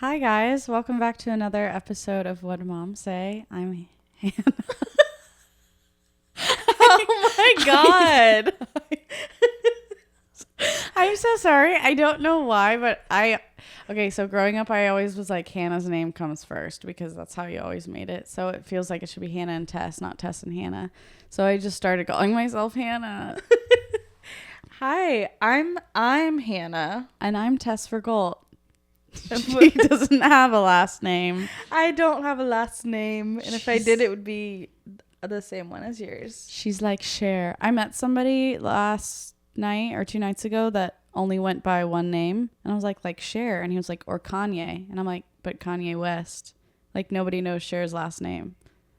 Hi guys, welcome back to another episode of What Mom Say. I'm Hannah. Oh my god. I'm so sorry. I don't know why, but so growing up I always was like Hannah's name comes first because that's how you always made it. So it feels like it should be Hannah and Tess, not Tess and Hannah. So I just started calling myself Hannah. Hi, I'm Hannah. And I'm Tess for Gold. She doesn't have a last name. I don't have a last name, and if I did, it would be the same one as yours. She's like Cher. I met somebody last night or 2 nights ago that only went by one name, and I was like Cher, and he was like, or Kanye, and I'm like, but Kanye West. Like nobody knows Cher's last name.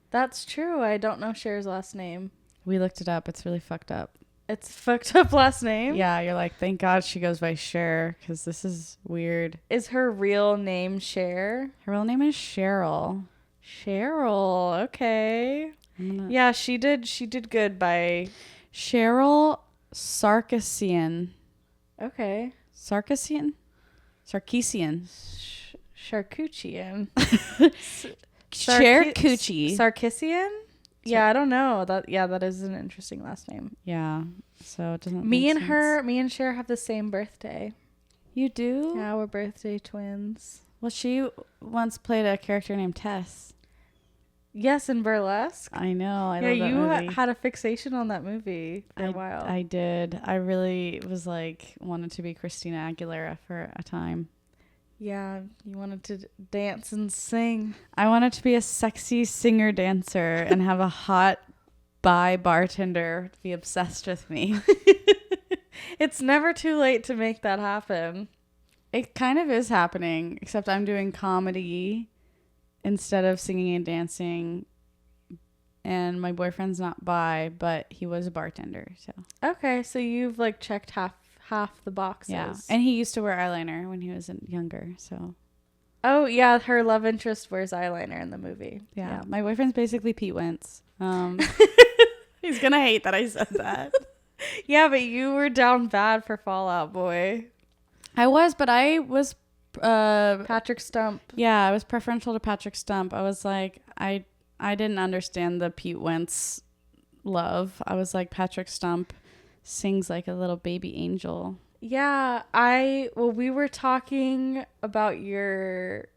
That's true. I don't know Cher's last name. We looked it up. It's really fucked up. It's fucked up last name? Yeah, you're like, thank God she goes by Cher, because this is weird. Is her real name Cher? Her real name is Cheryl. Cheryl, okay. Yeah, she did good by... Cheryl Sarkisian. Okay. Sarkisian? Charcuchian. Charcucci. Sarkisian? Yeah, I don't know. That is an interesting last name. Yeah. So it doesn't Me make and sense. her, me and Cher have the same birthday. You do? Yeah, we're birthday twins. Well, she once played a character named Tess. Yes, in Burlesque. I know. I yeah, love that you movie. had a fixation on that movie for a while. I did. I really was like wanted to be Christina Aguilera for a time. Yeah, you wanted to dance and sing. I wanted to be a sexy singer dancer and have a hot bi bartender be obsessed with me. It's never too late to make that happen. It kind of is happening, except I'm doing comedy instead of singing and dancing. And my boyfriend's not bi, but he was a bartender. So Okay, so you've like checked half the boxes. yeah, and he used to wear eyeliner when he was younger. So oh yeah, her love interest wears eyeliner in the movie. yeah. My boyfriend's basically Pete Wentz. He's gonna hate that I said that. Yeah, but you were down bad for Fall Out Boy. I was, but I was Patrick Stump. Yeah, I was preferential to Patrick Stump. I was like, I didn't understand the Pete Wentz love. I was like, Patrick Stump sings like a little baby angel. Yeah, we were talking about your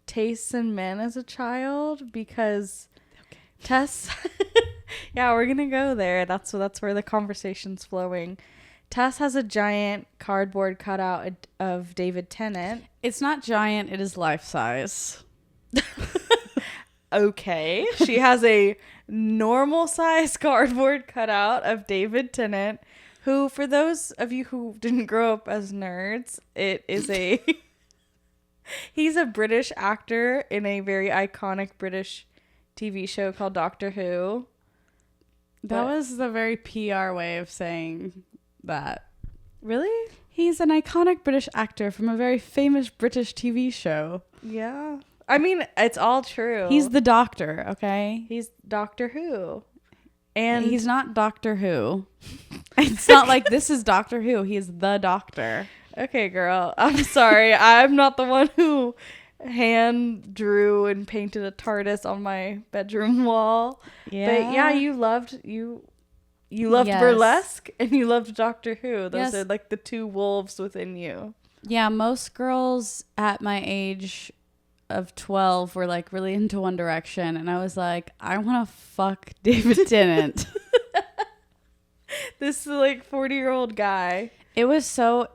tastes in men as a child because Tess, yeah, we're going to go there. That's where the conversation's flowing. Tess has a giant cardboard cutout of David Tennant. It's not giant, it is life size. Okay. She has a normal size cardboard cutout of David Tennant, who, for those of you who didn't grow up as nerds, he's a British actor in a very iconic British TV show called Doctor Who. That was the very PR way of saying that. Really? He's an iconic British actor from a very famous British TV show. Yeah. I mean, it's all true. He's the Doctor, okay? He's Doctor Who. And he's not Doctor Who. It's not like this is Doctor Who. He is the Doctor. Okay, girl. I'm sorry. I'm not the one who hand drew and painted a TARDIS on my bedroom wall. Yeah. But yeah, you loved yes. Burlesque and you loved Doctor Who. Those are like the two wolves within you. Yeah, most girls at my age of 12 were like really into One Direction, and I was like, I want to fuck David Tennant. This like 40-year-old guy. It went so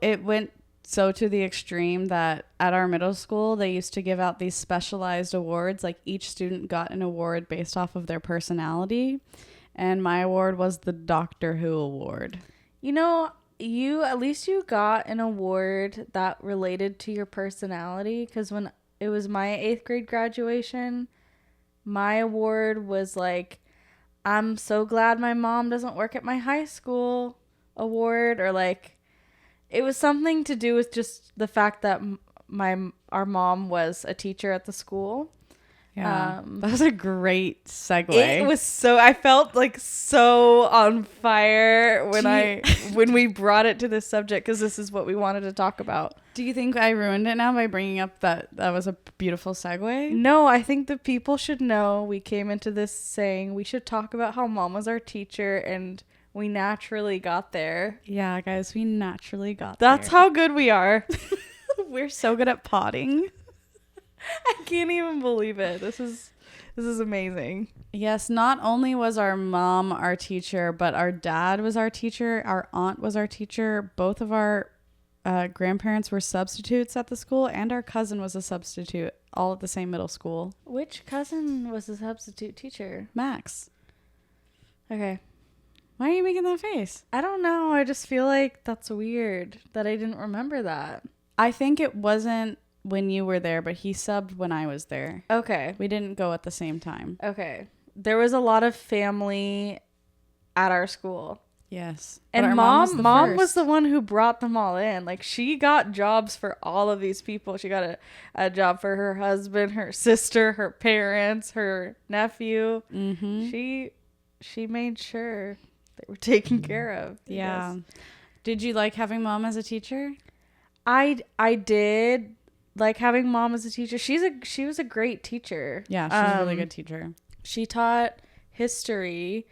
to the extreme that at our middle school they used to give out these specialized awards. Like each student got an award based off of their personality, and my award was the Doctor Who award. You know, at least you got an award that related to your personality, because when it was my 8th grade graduation, my award was like, I'm so glad my mom doesn't work at my high school award, or like it was something to do with just the fact that our mom was a teacher at the school. Yeah, that was a great segue. It was I felt like so on fire when we brought it to this subject, because this is what we wanted to talk about. Do you think I ruined it now by bringing up that was a beautiful segue? No, I think the people should know we came into this saying we should talk about how mom was our teacher and we naturally got there. Yeah, guys, we naturally got That's there. how good we are. We're so good at potting. I can't even believe it. This is amazing. Yes, not only was our mom our teacher, but our dad was our teacher. Our aunt was our teacher. Both of our grandparents were substitutes at the school, and our cousin was a substitute, all at the same middle school. Which cousin was a substitute teacher? Max. Okay. Why are you making that face? I don't know. I just feel like that's weird that I didn't remember that. I think it wasn't when you were there, but he subbed when I was there. Okay. We didn't go at the same time. Okay. There was a lot of family at our school. Yes. And mom was the one who brought them all in. Like, she got jobs for all of these people. She got a job for her husband, her sister, her parents, her nephew. Mm-hmm. She made sure they were taken care of. Yeah. Did you like having mom as a teacher? I did like having mom as a teacher. She was a great teacher. Yeah, she's a really good teacher. She taught history.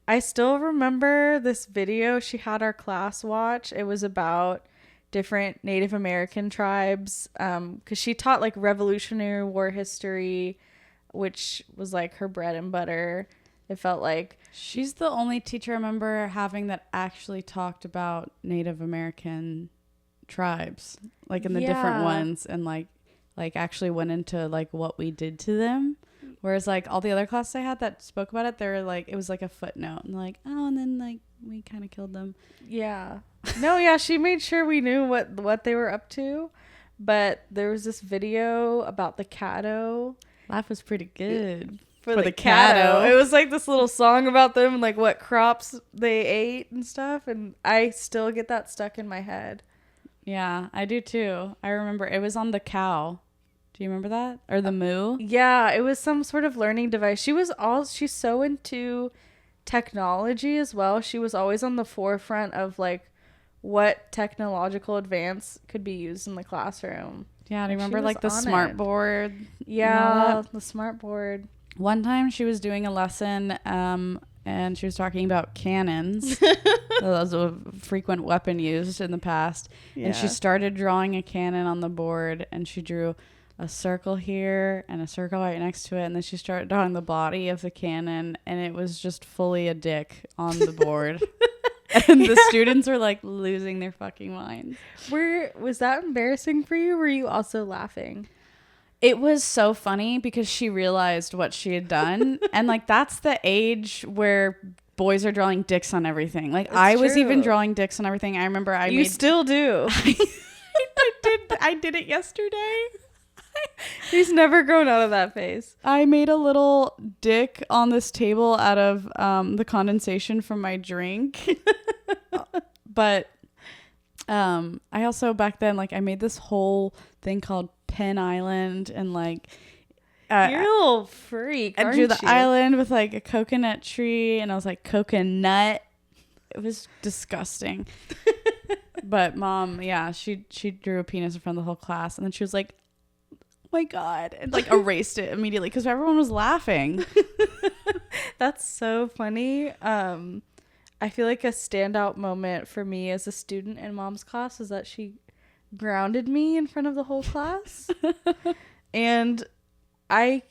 I still remember this video she had our class watch. It was about different Native American tribes, because she taught like Revolutionary War history, which was like her bread and butter. It felt like she's the only teacher I remember having that actually talked about Native American tribes, like in the different ones, and like actually went into like what we did to them. Whereas like all the other classes I had that spoke about it, they were like, it was like a footnote and like, oh, and then like we kind of killed them. Yeah. No, yeah, she made sure we knew what they were up to. But there was this video about the Caddo. Life was pretty good for the Caddo. It was like this little song about them and like what crops they ate and stuff. And I still get that stuck in my head. Yeah, I do too. I remember it was on the cow. Do you remember that? Or the moo? Yeah, it was some sort of learning device. She's so into technology as well. She was always on the forefront of like what technological advance could be used in the classroom. Yeah, do you remember like the smart board? Yeah, the smart board. One time she was doing a lesson and she was talking about cannons. That was a frequent weapon used in the past. Yeah. And she started drawing a cannon on the board, and she drew a circle here and a circle right next to it, and then she started drawing the body of the cannon, and it was just fully a dick on the board. And the students were like losing their fucking minds. Was that embarrassing for you? Were you also laughing? It was so funny because she realized what she had done. And like that's the age where boys are drawing dicks on everything. Like it's I was true. Even drawing dicks on everything. I remember You still do. I did it yesterday. He's never grown out of that phase. I made a little dick on this table out of the condensation from my drink. But I also back then, like, I made this whole thing called Pen Island, and like you're a little freak. I drew the island with like a coconut tree, and I was like, coconut. It was disgusting. But mom, yeah, she drew a penis in front of the whole class, and then she was like, my God, and like erased it immediately because everyone was laughing. That's so funny. I feel like a standout moment for me as a student in mom's class is that she grounded me in front of the whole class. And I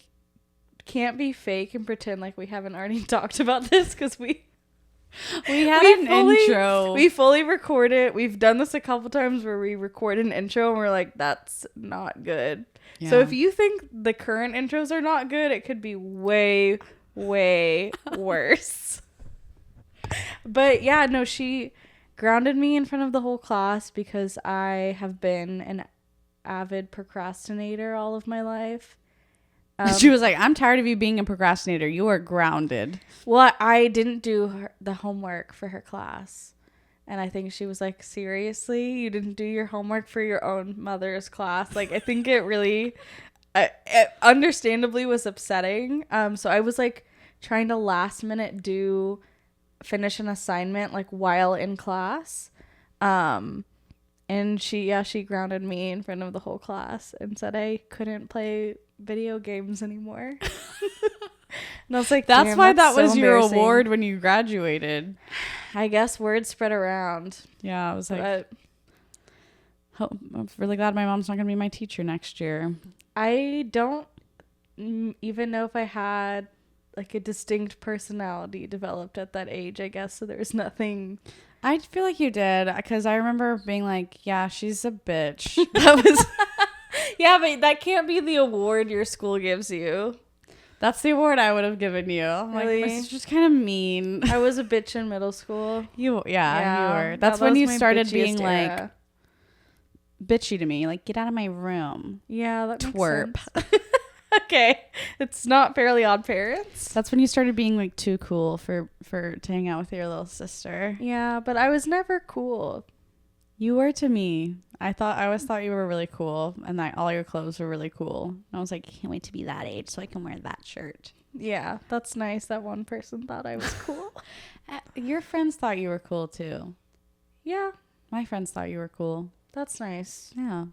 can't be fake and pretend like we haven't already talked about this because we had an intro. We fully record it. We've done this a couple times where we record an intro and we're like, that's not good. Yeah. So if you think the current intros are not good, it could be way, way worse. But yeah, no, she grounded me in front of the whole class because I have been an avid procrastinator all of my life. She was like, I'm tired of you being a procrastinator. You are grounded. Well, I didn't do the homework for her class. And I think she was like, seriously? You didn't do your homework for your own mother's class? Like, I think it really, it understandably was upsetting. So I was like trying to last minute finish an assignment like while in class. And And she grounded me in front of the whole class and said I couldn't play video games anymore. And I was like, that's why that so was your award when you graduated. I guess word spread around. Yeah, I was like, I'm really glad my mom's not going to be my teacher next year. I don't even know if I had like a distinct personality developed at that age, I guess. So there's nothing. I feel like you did, because I remember being like, yeah, she's a bitch. That was... Yeah, but that can't be the award your school gives you. That's the award I would have given you. Really? Like, my sister's kind of mean. I was a bitch in middle school. You were. That's when you started being era. like bitchy to me. Like, get out of my room. Yeah, that twerp. Makes sense. Okay, it's not Fairly Odd Parents. That's when you started being like too cool for to hang out with your little sister. Yeah, but I was never cool. You were to me. I always thought you were really cool, and that all your clothes were really cool. And I was like, can't wait to be that age so I can wear that shirt. Yeah, that's nice that one person thought I was cool. Your friends thought you were cool too. Yeah, my friends thought you were cool. That's nice. Yeah,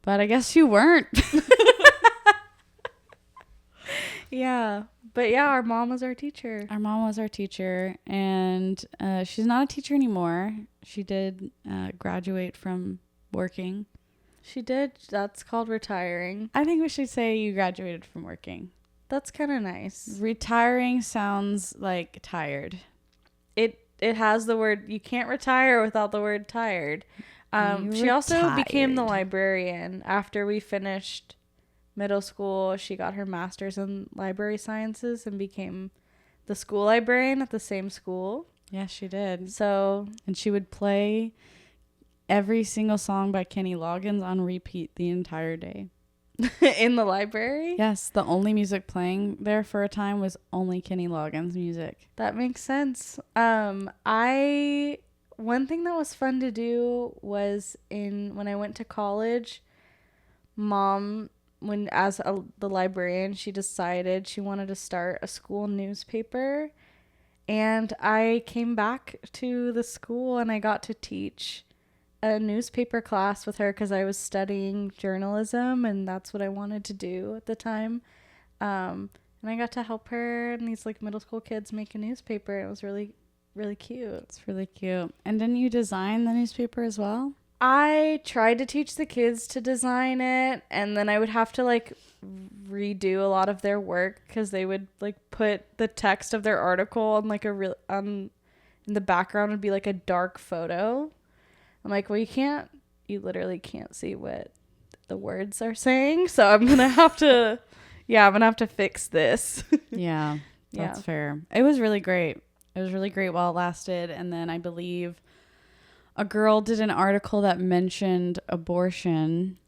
but I guess you weren't. Yeah. But yeah, our mom was our teacher. Our mom was our teacher, and she's not a teacher anymore. She did graduate from working. She did. That's called retiring. I think we should say you graduated from working. That's kind of nice. Retiring sounds like tired. It has the word, you can't retire without the word tired. She also became the librarian after we finished middle school. She got her master's in library sciences and became the school librarian at the same school. Yes, she did. So, and she would play every single song by Kenny Loggins on repeat the entire day. In the library? Yes, the only music playing there for a time was only Kenny Loggins music. That makes sense. One thing that was fun to do was when I went to college, Mom, the librarian, she decided she wanted to start a school newspaper, and I came back to the school and I got to teach a newspaper class with her because I was studying journalism and that's what I wanted to do at the time. And I got to help her and these like middle school kids make a newspaper. It was really, really cute. It's really cute. And didn't you design the newspaper as well? I tried to teach the kids to design it, and then I would have to like redo a lot of their work because they would like put the text of their article on like in the background would be like a dark photo. I'm like, well, you literally can't see what the words are saying, so I'm gonna have to fix this. Yeah, that's fair. It was really great. It was really great while it lasted, and then I believe a girl did an article that mentioned abortion,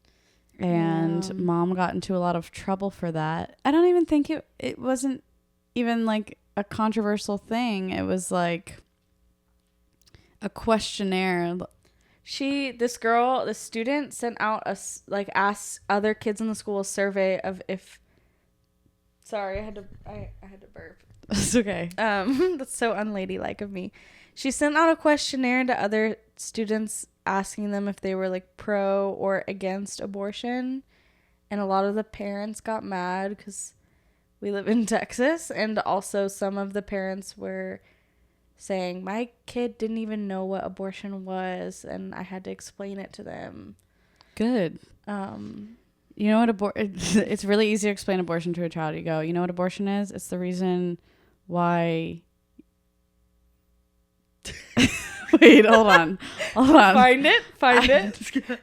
and Mom got into a lot of trouble for that. I don't even think it wasn't even like a controversial thing. It was like a questionnaire. The student sent out asked other kids in the school a survey of if. Sorry, I had to burp. It's okay. That's so unladylike of me. She sent out a questionnaire to other students asking them if they were like pro or against abortion, and a lot of the parents got mad because we live in Texas, and also some of the parents were saying my kid didn't even know what abortion was and I had to explain it to them. Good. You know what it's really easy to explain abortion to a child. You go, you know what abortion is? It's the reason why. Wait, hold on. Find it.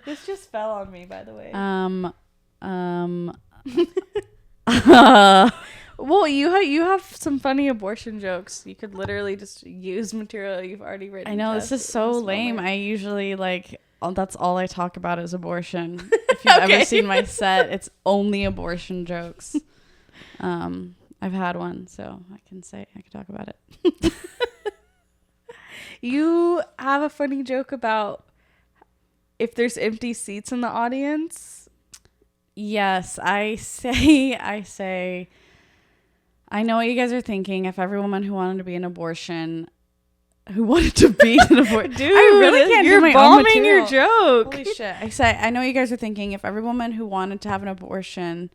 This just fell on me, by the way. Well, you have some funny abortion jokes. You could literally just use material you've already written. I know, this is so lame. I usually that's all I talk about is abortion. If you've ever seen my set, it's only abortion jokes. I've had one, so I can talk about it. You have a funny joke about if there's empty seats in the audience. Yes, I say, I know what you guys are thinking. If every woman who wanted to be an abortion who wanted to be an abortion. Dude, I really can't you're do my own bombing your material. joke. Holy shit. I know you guys are thinking if every woman who wanted to have an abortion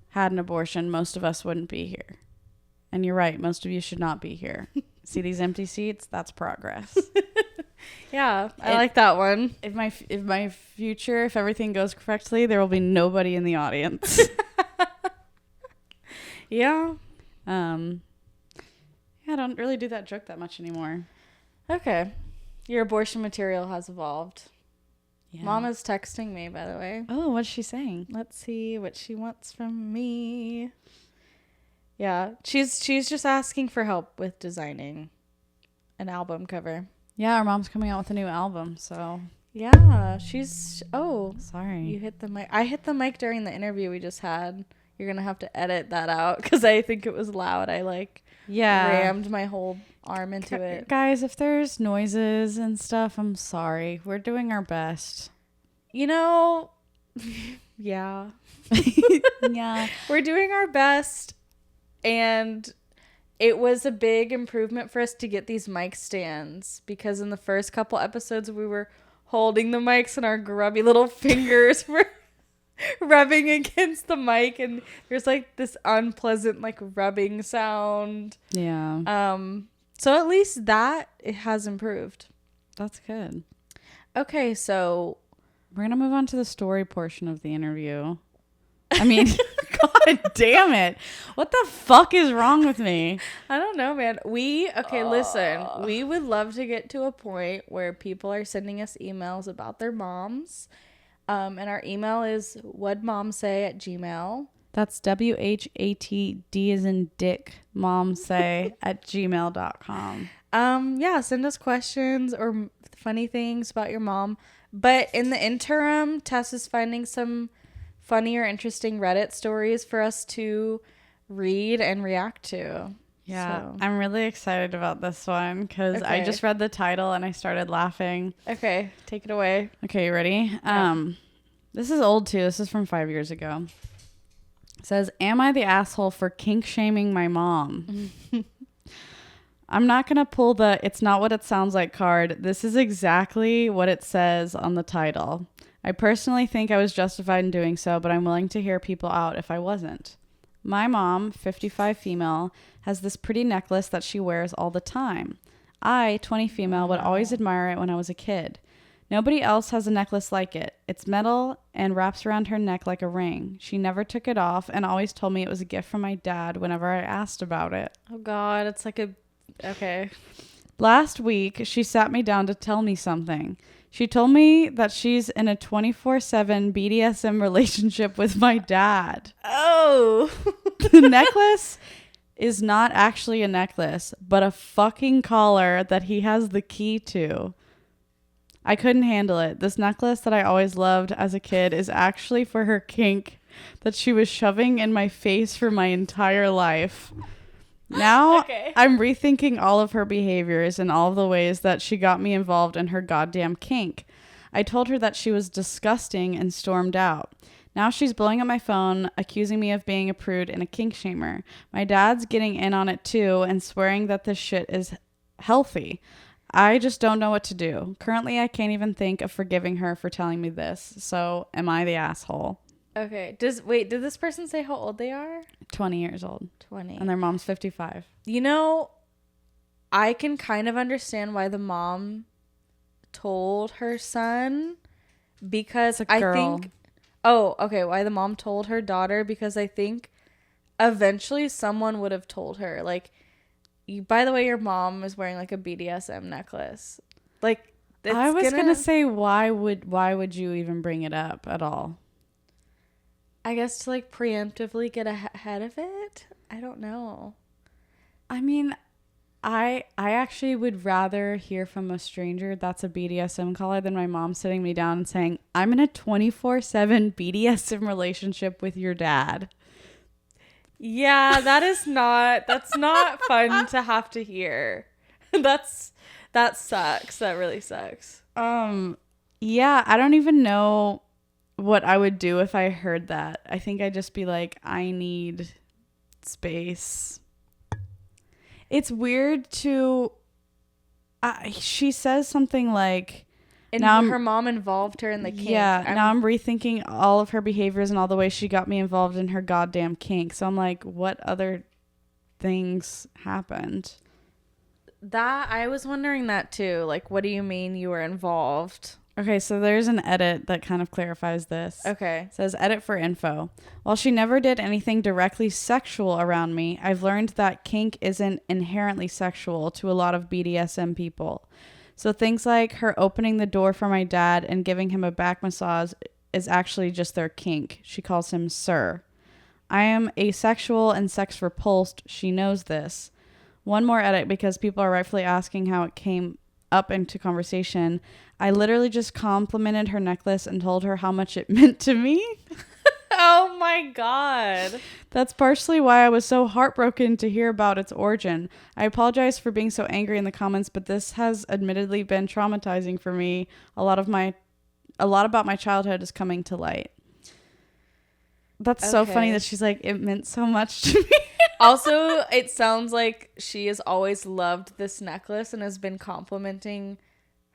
had an abortion, most of us wouldn't be here. And you're right. Most of you should not be here. See these empty seats? That's progress. Yeah, I like that one. If my future, if everything goes correctly, there will be nobody in the audience. Yeah. I don't really do that joke that much anymore. Okay. Your abortion material has evolved. Yeah. Mama's texting me, by the way. Oh, what's she saying? Let's see what she wants from me. Yeah, she's just asking for help with designing an album cover. Yeah, our mom's coming out with a new album, so. Yeah, sorry. You hit the mic. I hit the mic during the interview we just had. You're going to have to edit that out because I think it was loud. I rammed my whole arm into it. Guys, if there's noises and stuff, I'm sorry. We're doing our best. Yeah. Yeah. We're doing our best. And it was a big improvement for us to get these mic stands because in the first couple episodes we were holding the mics and our grubby little fingers were rubbing against the mic and there's like this unpleasant like rubbing sound. Yeah. So at least that it has improved. That's good. Okay, so we're going to move on to the story portion of the interview. I mean, God damn it. What the fuck is wrong with me? I don't know, man. Listen, we would love to get to a point where people are sending us emails about their moms. And our email is whatmomsay@gmail.com. That's WHATD as in dick, momsay @gmail.com. Yeah, send us questions or funny things about your mom. But in the interim, Tess is finding some funny or interesting Reddit stories for us to read and react to. Yeah, so. I'm really excited about this one because I just read the title and I started laughing. Okay, take it away. Okay, you ready? Yeah. This is old too. This is from 5 years ago. It says, "Am I the asshole for kink shaming my mom?" I'm not going to pull the "it's not what it sounds like" card. This is exactly what it says on the title. I personally think I was justified in doing so, but I'm willing to hear people out if I wasn't. My mom, 55 female, has this pretty necklace that she wears all the time. I, 20 female, would always admire it when I was a kid. Nobody else has a necklace like it. It's metal and wraps around her neck like a ring. She never took it off and always told me it was a gift from my dad whenever I asked about it. Oh, God. It's like a... Okay. Last week, she sat me down to tell me something. She told me that she's in a 24/7 BDSM relationship with my dad. Oh. The necklace is not actually a necklace, but a fucking collar that he has the key to. I couldn't handle it. This necklace that I always loved as a kid is actually for her kink that she was shoving in my face for my entire life. Now I'm rethinking all of her behaviors and all of the ways that she got me involved in her goddamn kink. I told her that she was disgusting and stormed out. Now she's blowing up my phone, accusing me of being a prude and a kink shamer. My dad's getting in on it too and swearing that this shit is healthy. I just don't know what to do. Currently, I can't even think of forgiving her for telling me this. So, am I the asshole? Okay. Did this person say how old they are? 20 years old. 20. And their mom's 55. I can kind of understand why the mom told her son because I think... Oh, okay. Why the mom told her daughter because I think eventually someone would have told her, like, by the way, your mom is wearing like a BDSM necklace. Like, I was gonna say, why would you even bring it up at all? I guess to like preemptively get ahead of it. I don't know. I mean, I actually would rather hear from a stranger that's a BDSM collar than my mom sitting me down and saying, "I'm in a 24/7 BDSM relationship with your dad." Yeah, that's not fun to have to hear. That sucks. That really sucks. Yeah, I don't even know what I would do if I heard that. I think I'd just be like, I need space. It's weird to She says something like, And now her mom involved her in the kink. Yeah, now I'm rethinking all of her behaviors and all the ways she got me involved in her goddamn kink. So I'm like, what other things happened? That I was wondering that too. Like, what do you mean you were involved? Okay, so there's an edit that kind of clarifies this. Okay. It says, edit for info. While she never did anything directly sexual around me, I've learned that kink isn't inherently sexual to a lot of BDSM people. So things like her opening the door for my dad and giving him a back massage is actually just their kink. She calls him Sir. I am asexual and sex repulsed. She knows this. One more edit because people are rightfully asking how it came up into conversation. I literally just complimented her necklace and told her how much it meant to me. Oh my God. That's partially why I was so heartbroken to hear about its origin. I apologize for being so angry in the comments, but this has admittedly been traumatizing for me. A lot about my childhood is coming to light. That's so funny that she's like, it meant so much to me. Also, it sounds like she has always loved this necklace and has been complimenting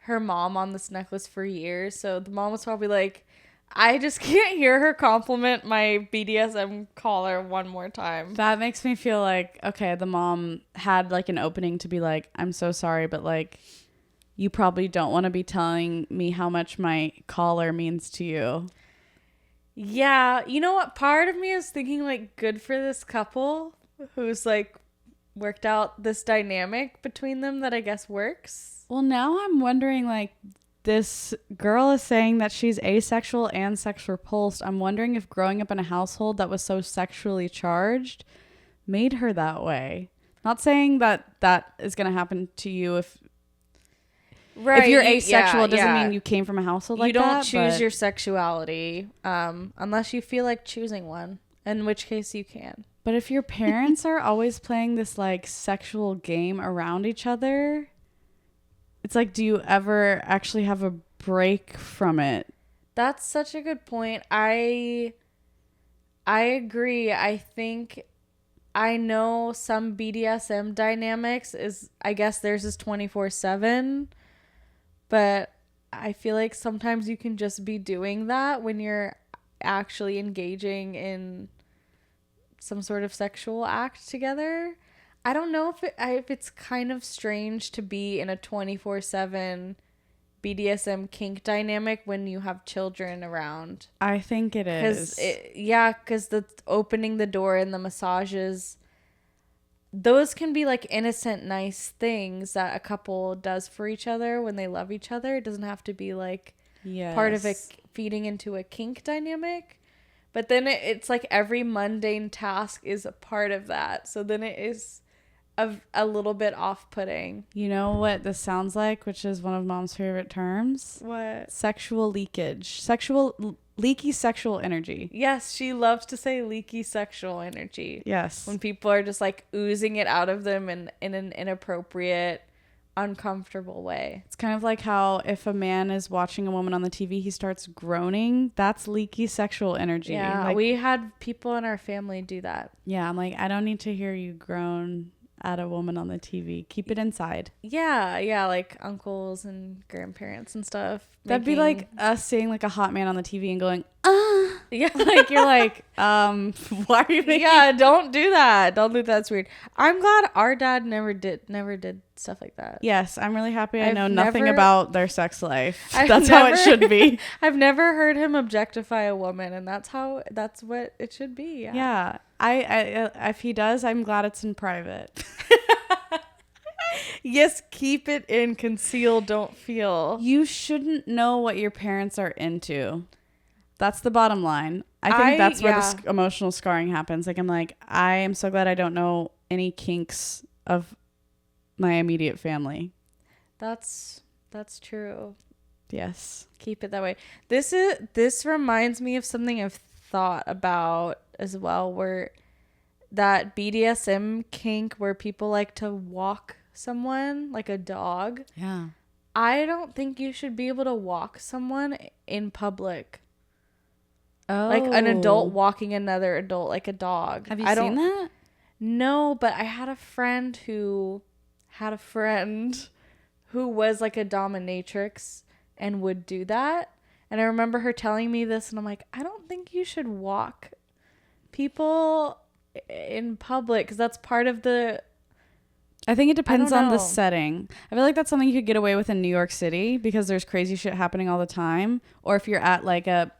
her mom on this necklace for years. So the mom was probably like, I just can't hear her compliment my BDSM collar one more time. That makes me feel like, okay, the mom had like an opening to be like, I'm so sorry, but like, you probably don't want to be telling me how much my collar means to you. Yeah. You know what? Part of me is thinking like, good for this couple who's like worked out this dynamic between them that I guess works. Well, now I'm wondering, like, this girl is saying that she's asexual and sex repulsed. I'm wondering if growing up in a household that was so sexually charged made her that way. Not saying that that is going to happen to you if you're asexual. It doesn't mean you came from a household like that. You don't choose your sexuality unless you feel like choosing one, in which case you can. But if your parents are always playing this like sexual game around each other, it's like, do you ever actually have a break from it? That's such a good point. I agree. I think I know some BDSM dynamics is, I guess theirs is 24/7, but I feel like sometimes you can just be doing that when you're actually engaging in some sort of sexual act together. I don't know if it's kind of strange to be in a 24/7 BDSM kink dynamic when you have children around. I think it is. Because the opening the door and the massages, those can be like innocent, nice things that a couple does for each other when they love each other. It doesn't have to be like part of it feeding into a kink dynamic. But then it's like every mundane task is a part of that. So then it is a little bit off-putting. You know what this sounds like, which is one of Mom's favorite terms? What? Sexual leakage. Leaky sexual energy. Yes, she loves to say leaky sexual energy. Yes. When people are just like oozing it out of them in an inappropriate, uncomfortable way. It's kind of like how if a man is watching a woman on the TV, he starts groaning. That's leaky sexual energy. Yeah, like, we had people in our family do that. Yeah, I'm like, I don't need to hear you groan at a woman on the TV. Keep it inside. Yeah, like uncles and grandparents and stuff. That'd be like us seeing like a hot man on the TV and going, yeah, like you're like, why are you making? Yeah, don't do that. Don't do that. That's weird. I'm glad our dad never did stuff like that. Yes, I'm really happy. I I've know nothing never- about their sex life. That's how it should be. I've never heard him objectify a woman, and that's what it should be. Yeah. I if he does, I'm glad it's in private. Yes, keep it in, conceal, don't feel. You shouldn't know what your parents are into. That's the bottom line. I think that's where the emotional scarring happens. Like, I'm like, I am so glad I don't know any kinks of my immediate family. That's true. Yes. Keep it that way. This reminds me of something I've thought about as well, where that BDSM kink where people like to walk someone like a dog. Yeah. I don't think you should be able to walk someone in public. Oh. Like an adult walking another adult like a dog. Have you seen that? No, but I had a friend who who was like a dominatrix and would do that. And I remember her telling me this, and I'm like, I don't think you should walk people in public, because that's part of the... I think it depends on the setting. I feel like that's something you could get away with in New York City because there's crazy shit happening all the time. Or if you're at like a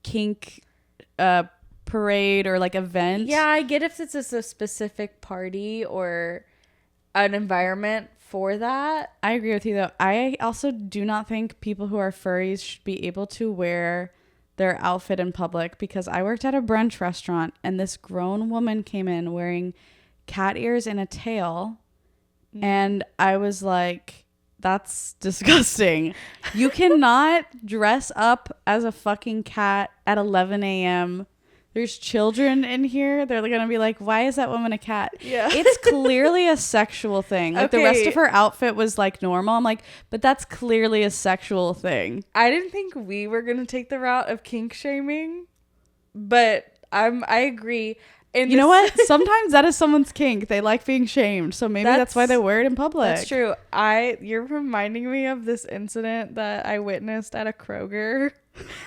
kink parade or like event. Yeah, I get if it's a specific party or an environment for that. I agree with you though. I also do not think people who are furries should be able to wear their outfit in public, because I worked at a brunch restaurant and this grown woman came in wearing cat ears and a tail, and I was like, that's disgusting. You cannot dress up as a fucking cat at 11 a.m. There's children in here. They're gonna be like, why is that woman a cat? Yeah. It's clearly a sexual thing. Like, the rest of her outfit was like normal. I'm like, but that's clearly a sexual thing. I didn't think we were gonna take the route of kink shaming, but I agree. You know what? Sometimes that is someone's kink. They like being shamed, so maybe that's why they wear it in public. That's true. You're reminding me of this incident that I witnessed at a Kroger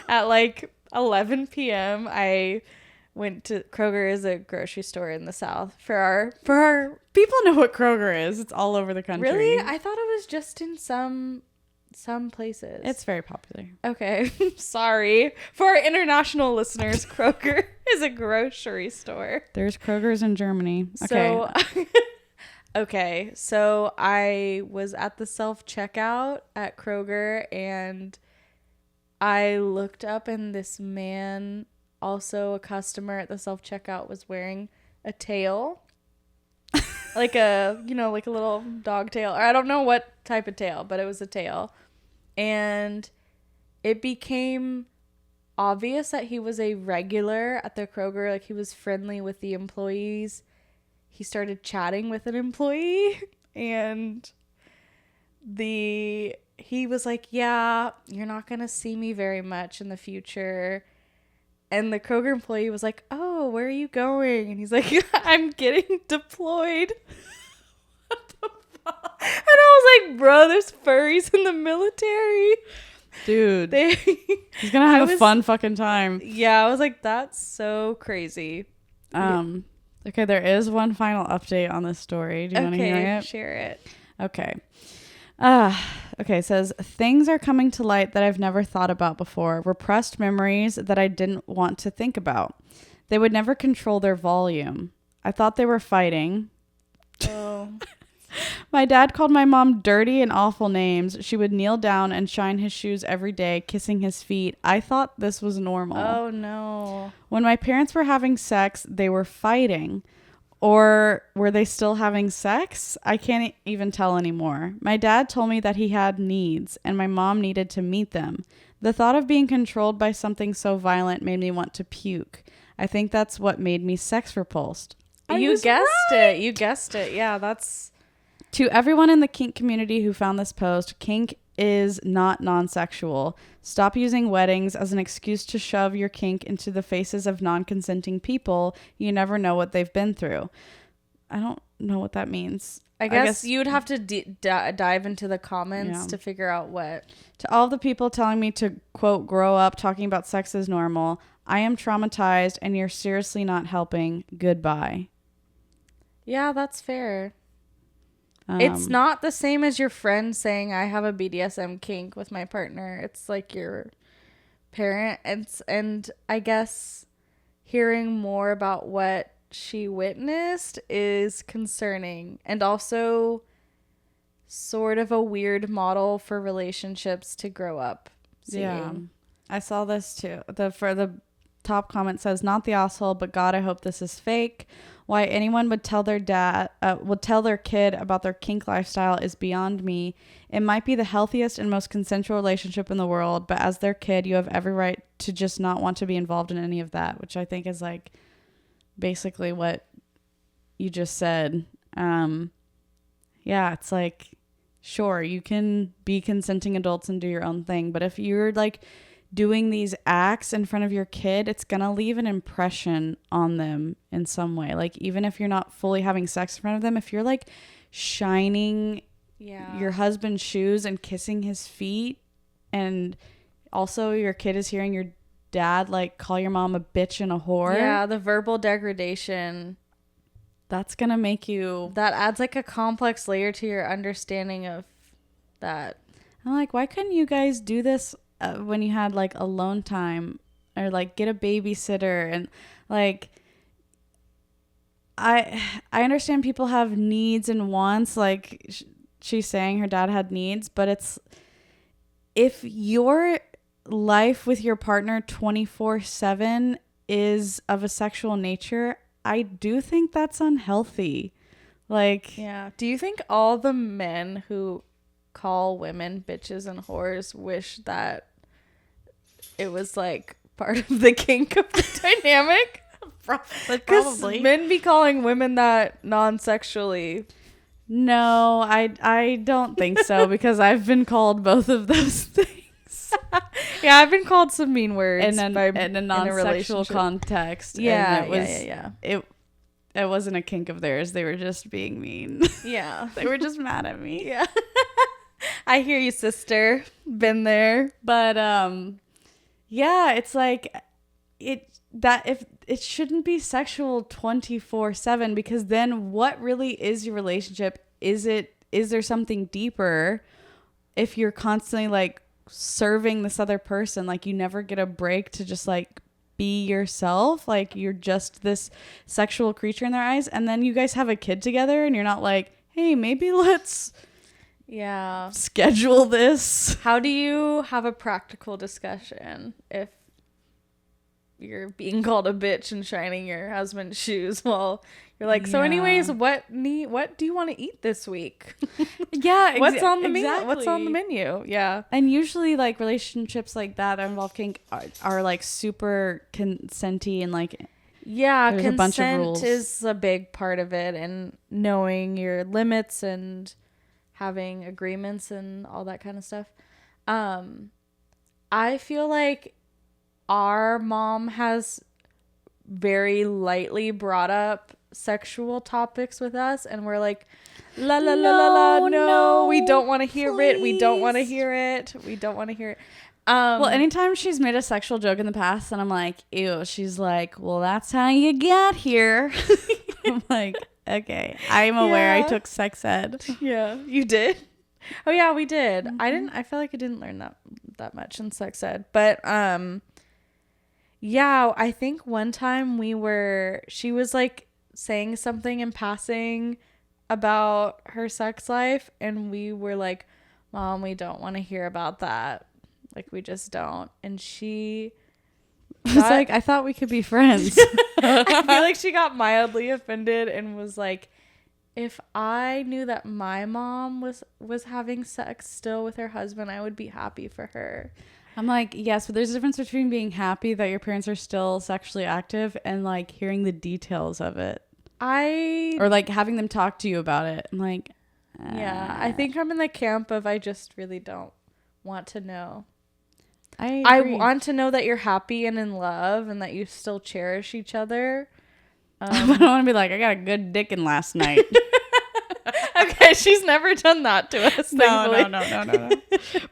at like 11 p.m. I went to... Kroger is a grocery store in the South. For our people know what Kroger is. It's all over the country. Really? I thought it was just in some places. It's very popular. Okay. Sorry. For our international listeners, Kroger is a grocery store. There's Kroger's in Germany. Okay. Okay. So I was at the self-checkout at Kroger, and I looked up, and this man, also a customer at the self-checkout, was wearing a tail. like a little dog tail. Or I don't know what type of tail, but it was a tail. And it became obvious that he was a regular at the Kroger. Like, he was friendly with the employees. He started chatting with an employee, and he was like, yeah, you're not going to see me very much in the future. And the Kroger employee was like, oh, where are you going? And he's like, I'm getting deployed. What the fuck? And I was like, bro, there's furries in the military. Dude. He's going to have a fun fucking time. Yeah, I was like, that's so crazy. Okay, there is one final update on this story. Do you want to hear it? Share it. Okay. Okay, it says, things are coming to light that I've never thought about before. Repressed memories that I didn't want to think about. They would never control their volume. I thought they were fighting. Oh. My dad called my mom dirty and awful names. She would kneel down and shine his shoes every day, kissing his feet. I thought this was normal. Oh, no. When my parents were having sex, they were fighting. Or were they still having sex? I can't even tell anymore. My dad told me that he had needs, and my mom needed to meet them. The thought of being controlled by something so violent made me want to puke. I think that's what made me sex repulsed. You guessed it. You guessed it. Yeah, that's... To everyone in the kink community who found this post, kink is not non-sexual. Stop using weddings as an excuse to shove your kink into the faces of non-consenting people. You never know what they've been through. I don't know what that means. I guess you would have to dive into the comments to figure out what. To all the people telling me to, quote, grow up, talking about sex is normal, I am traumatized and you're seriously not helping. Goodbye. Yeah, that's fair. It's not the same as your friend saying, I have a BDSM kink with my partner. It's like your parent. And I guess hearing more about what she witnessed is concerning, and also sort of a weird model for relationships to grow up seeing. Yeah, I saw this too. For the top comment says, not the asshole, but God, I hope this is fake. Why anyone would tell their kid about their kink lifestyle is beyond me. It might be the healthiest and most consensual relationship in the world, but as their kid, you have every right to just not want to be involved in any of that, which I think is like basically what you just said. Yeah, it's like, sure, you can be consenting adults and do your own thing, but if you're like doing these acts in front of your kid, it's gonna leave an impression on them in some way. Like, even if you're not fully having sex in front of them, if you're like shining your husband's shoes and kissing his feet, and also your kid is hearing your dad like call your mom a bitch and a whore. Yeah, the verbal degradation. That's gonna make you... That adds like a complex layer to your understanding of that. I'm like, why couldn't you guys do this when you had like alone time, or like get a babysitter? And like, I understand people have needs and wants. Like she's saying her dad had needs, but it's, if your life with your partner 24/7 is of a sexual nature, I do think that's unhealthy. Like, yeah. Do you think all the men who call women bitches and whores wish that it was like part of the kink of the dynamic? Probably. Men be calling women that non-sexually. No, I don't think so, because I've been called both of those things. Yeah, I've been called some mean words in a non-sexual context. Yeah, and it wasn't a kink of theirs. They were just being mean. Yeah. They were just mad at me. Yeah. I hear you, sister. Been there. But yeah, it's like if it shouldn't be sexual 24/7, because then what really is your relationship? Is there something deeper if you're constantly like serving this other person? Like, you never get a break to just like be yourself. Like, you're just this sexual creature in their eyes, and then you guys have a kid together and you're not like, hey, maybe let's schedule this. How do you have a practical discussion if you're being called a bitch and shining your husband's shoes while you're like, so anyways, what do you want to eat this week? Yeah, what's on the menu? What's on the menu? Yeah. And usually like relationships like that involve kink are like super consenty, and like, yeah, there's a bunch of rules. Consent is a big part of it, and knowing your limits and having agreements and all that kind of stuff. I feel like our mom has very lightly brought up sexual topics with us, and we're like, la la la la la, no, we don't want to hear it. We don't want to hear it. We don't want to hear it. Well, anytime she's made a sexual joke in the past and I'm like, ew, she's like, well, that's how you get here. I'm like, okay, I'm aware I took sex ed. Yeah, you did. Oh yeah, we did. Mm-hmm. I feel like I didn't learn that much in sex ed, but yeah, I think one time she was like saying something in passing about her sex life, and we were like, Mom, we don't want to hear about that. Like, we just don't. And she was like, I thought we could be friends. I feel like she got mildly offended and was like, if I knew that my mom was having sex still with her husband, I would be happy for her. I'm like, yes, but there's a difference between being happy that your parents are still sexually active and like hearing the details of it. Or like having them talk to you about it. I'm like, yeah, I think I'm in the camp of I just really don't want to know. I want to know that you're happy and in love and that you still cherish each other. I don't want to be like, I got a good dickin' last night. Okay, she's never done that to us. No.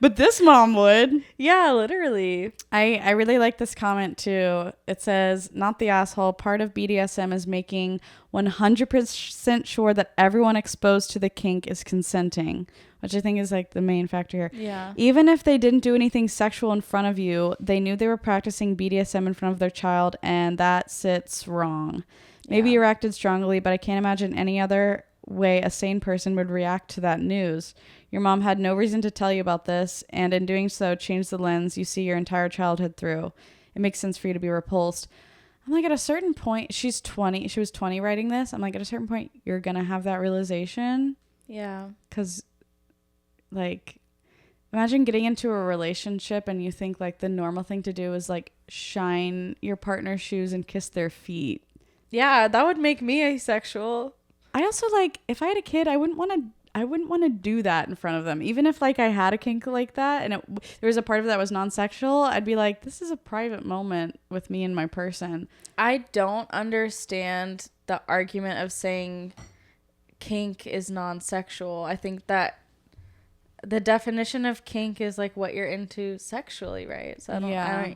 But this mom would. Yeah, literally. I really like this comment too. It says, not the asshole. Part of BDSM is making 100% sure that everyone exposed to the kink is consenting, which I think is like the main factor here. Yeah. Even if they didn't do anything sexual in front of you, they knew they were practicing BDSM in front of their child, and that sits wrong. Maybe you reacted strongly, but I can't imagine any other way a sane person would react to that news. Your mom had no reason to tell you about this, and in doing so, changed the lens you see your entire childhood through. It makes sense for you to be repulsed. I'm like, at a certain point, she was 20 writing this. I'm like, at a certain point, you're going to have that realization. Yeah. Because, like, imagine getting into a relationship and you think, like, the normal thing to do is, like, shine your partner's shoes and kiss their feet. Yeah, that would make me asexual. I also, like, if I had a kid, I wouldn't want to do that in front of them. Even if, like, I had a kink like that and there was a part of it that was non-sexual, I'd be like, this is a private moment with me and my person. I don't understand the argument of saying kink is non-sexual. I think that the definition of kink is like what you're into sexually, right? So I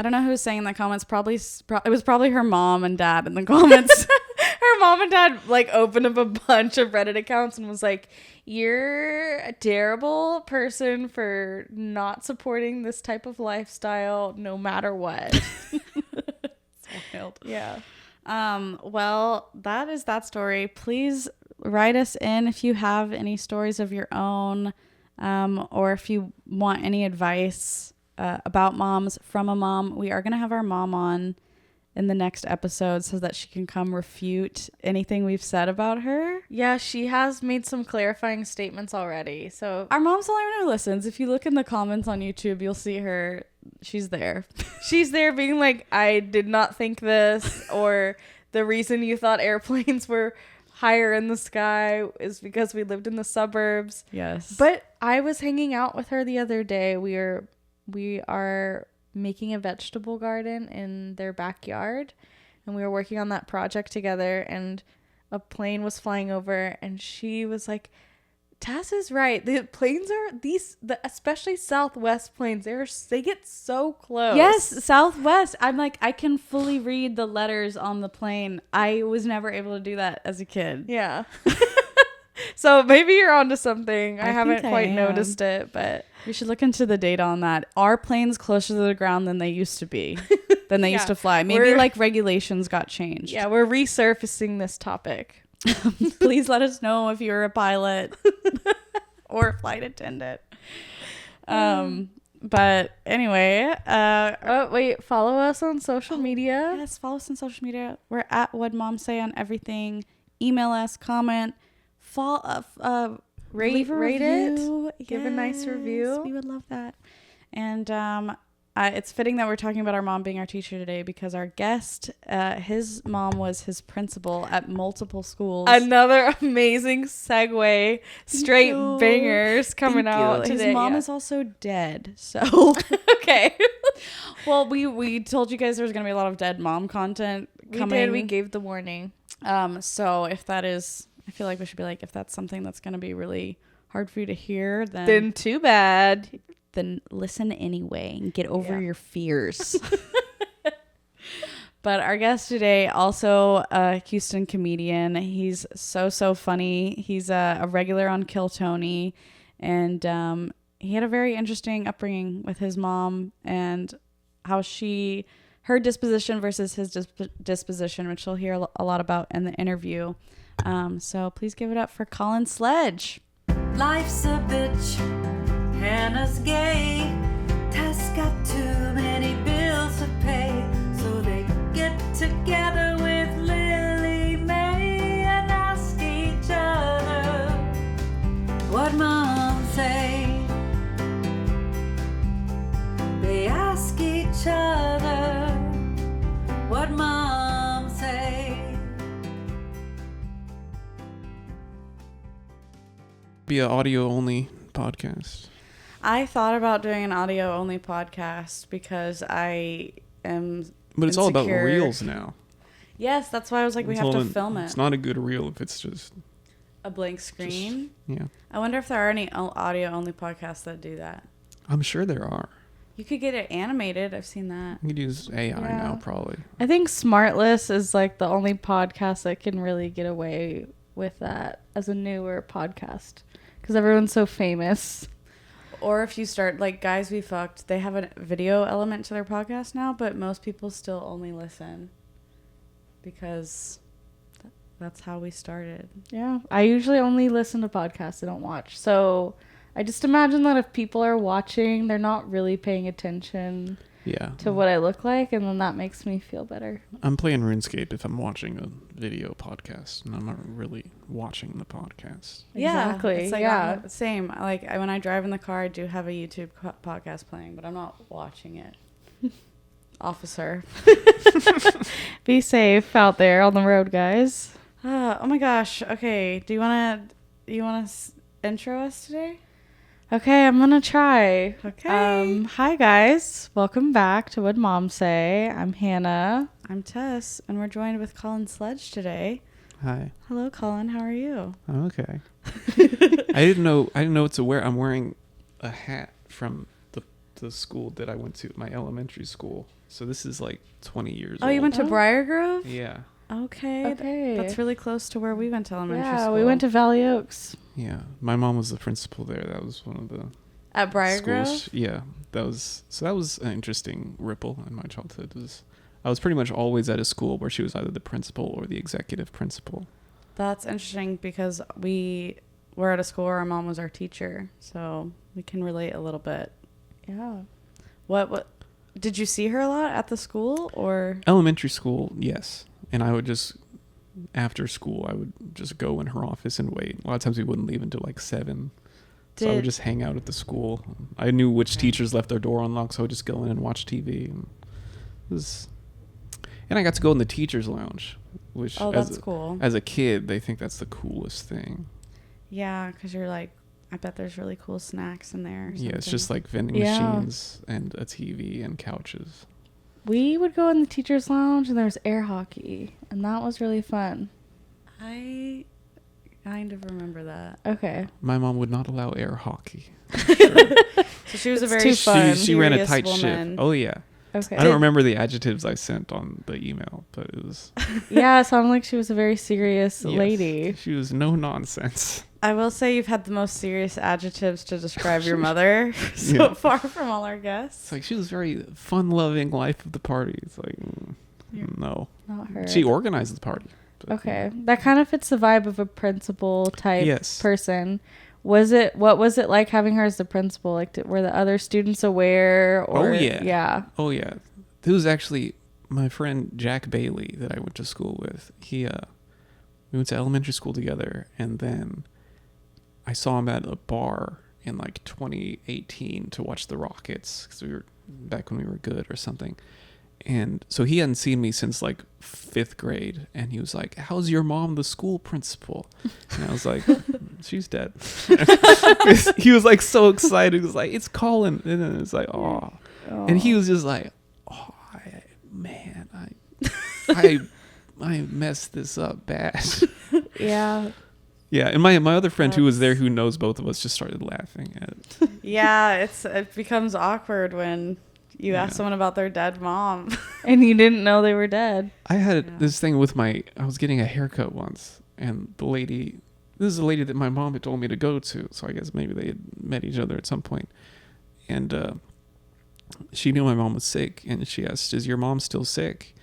don't know who was saying in the comments. It was probably her mom and dad in the comments. Her mom and dad like opened up a bunch of Reddit accounts and was like, "You're a terrible person for not supporting this type of lifestyle, no matter what." So wild. Yeah. Well, that is that story. Please write us in if you have any stories of your own, or if you want any advice about moms from a mom. We are going to have our mom on in the next episode so that she can come refute anything we've said about her. Yeah, she has made some clarifying statements already. So our mom's the only one who listens. If you look in the comments on YouTube, you'll see her. She's there. She's there being like, I did not think this, or the reason you thought airplanes were higher in the sky is because we lived in the suburbs. Yes. But I was hanging out with her the other day. We are making a vegetable garden in their backyard, and we were working on that project together, and a plane was flying over, and she was like, Tess is right. The planes are especially Southwest planes. They get so close. Yes, Southwest. I'm like, I can fully read the letters on the plane. I was never able to do that as a kid. Yeah. So maybe you're onto something. I haven't quite am. Noticed it, but we should look into the data on that. Are planes closer to the ground than they used to be? Than they used to fly? Maybe like regulations got changed. Yeah, we're resurfacing this topic. Please let us know if you're a pilot or a flight attendant. But anyway, wait, follow us on social media. Yes, follow us on social media. We're at What Moms Say on everything. Email us, comment, rate review. it. Give a nice review. We would love that. And it's fitting that we're talking about our mom being our teacher today, because our guest, his mom was his principal at multiple schools. Another amazing segue. Straight bangers coming out today. His mom is also dead. So okay. Well, we told you guys there was going to be a lot of dead mom content coming. We gave the warning. So if that is, I feel like we should be like, if that's something that's going to be really hard for you to hear, then too bad. Then listen anyway and get over your fears. But our guest today, also a Houston comedian. He's so funny. He's a regular on Kill Tony, and he had a very interesting upbringing with his mom and how her disposition versus his disposition, which you'll hear a lot about in the interview. So please give it up for Collin Sledge. Life's a bitch, Hannah's gay. Tess got too many bills to pay, so they get together with Lily May and ask each other what mom say. They ask each other what mom say. Be an audio only podcast. I thought about doing an audio only podcast because I am But it's all about insecure. reels now. Yes, that's why I was like, we It's have to all film it. It's not a good reel if it's just A blank screen. yeah. I wonder if there are any audio only podcasts that do that. I'm sure there are. You could get it animated. I've seen that. You could use AI now, probably. I think Smartless is like the only podcast that can really get away with that as a newer podcast, because everyone's so famous. Or if you start, like Guys We Fucked, they have a video element to their podcast now, but most people still only listen because that's how we started. Yeah, I usually only listen to podcasts. I don't watch. So I just imagine that if people are watching, they're not really paying attention to what I look like, and then that makes me feel better. I'm playing RuneScape if I'm watching a video podcast, and I'm not really watching the podcast. Exactly. It's like, yeah. Same. Like when I drive in the car, I do have a YouTube podcast playing, but I'm not watching it. Officer. Be safe out there on the road, guys. Oh my gosh. Okay. Do you want to intro us today? Okay, I'm gonna try. Okay. Hi guys, welcome back to What Moms Say. I'm Hannah. I'm Tess, and we're joined with Collin Sledge today. Hi. Hello, Collin. How are you? I'm okay. I didn't know what to wear. I'm wearing a hat from the school that I went to, my elementary school. So this is like 20 years old. Oh, you went to Briar Grove? Yeah. Okay. Okay. That's really close to where we went to elementary Yeah, school. we went to Valley Oaks. Yeah. My mom was the principal there. That was one of the at Briar schools. Grove? Yeah. That was an interesting ripple in my childhood. I was pretty much always at a school where she was either the principal or the executive principal. That's interesting because we were at a school where our mom was our teacher, so we can relate a little bit. Yeah. What did you see her a lot at the school or? Elementary school, yes. And I would just, after school, I would just go in her office and wait. A lot of times we wouldn't leave until like 7. So I would just hang out at the school. I knew which teachers left their door unlocked, so I would just go in and watch TV. And I got to go in the teacher's lounge, which that's cool. As a kid, they think that's the coolest thing. Yeah, because you're like, I bet there's really cool snacks in there. Yeah, it's just like vending machines and a TV and couches. We would go in the teacher's lounge and there was air hockey, and that was really fun. I kind of remember that. Okay. My mom would not allow air hockey. So she was It's a very too fun. She ran a serious tight woman. ship. Oh yeah. Okay. I don't remember the adjectives I sent on the email, but it was. Yeah, it sounded like she was a very serious Yes, lady. she was no nonsense. I will say you've had the most serious adjectives to describe your mother so far from all our guests. It's like she was very fun-loving, life of the party. It's like, no. Not her. She organized the party. But, Okay. That kind of fits the vibe of a principal type Yes. person. What was it like having her as the principal? Like, were the other students aware? Or, Oh, yeah. Yeah. Oh, yeah. This was actually my friend Jack Bailey that I went to school with. We went to elementary school together, and then I saw him at a bar in like 2018 to watch the Rockets because we were back when we were good or something. And so he hadn't seen me since like 5th grade, and he was like, "How's your mom, the school principal?" And I was like, "She's dead." He was like so excited. He was like, "It's Collin," and then it's like, "Oh," and he was just like, "Oh, I messed this up bad." Yeah. Yeah, and my other friend who was there, who knows both of us, just started laughing at it. Yeah, it becomes awkward when you ask someone about their dead mom. And you didn't know they were dead. I had this thing with I was getting a haircut once, and this is a lady that my mom had told me to go to, so I guess maybe they had met each other at some point. And she knew my mom was sick, and she asked, "Is your mom still sick?"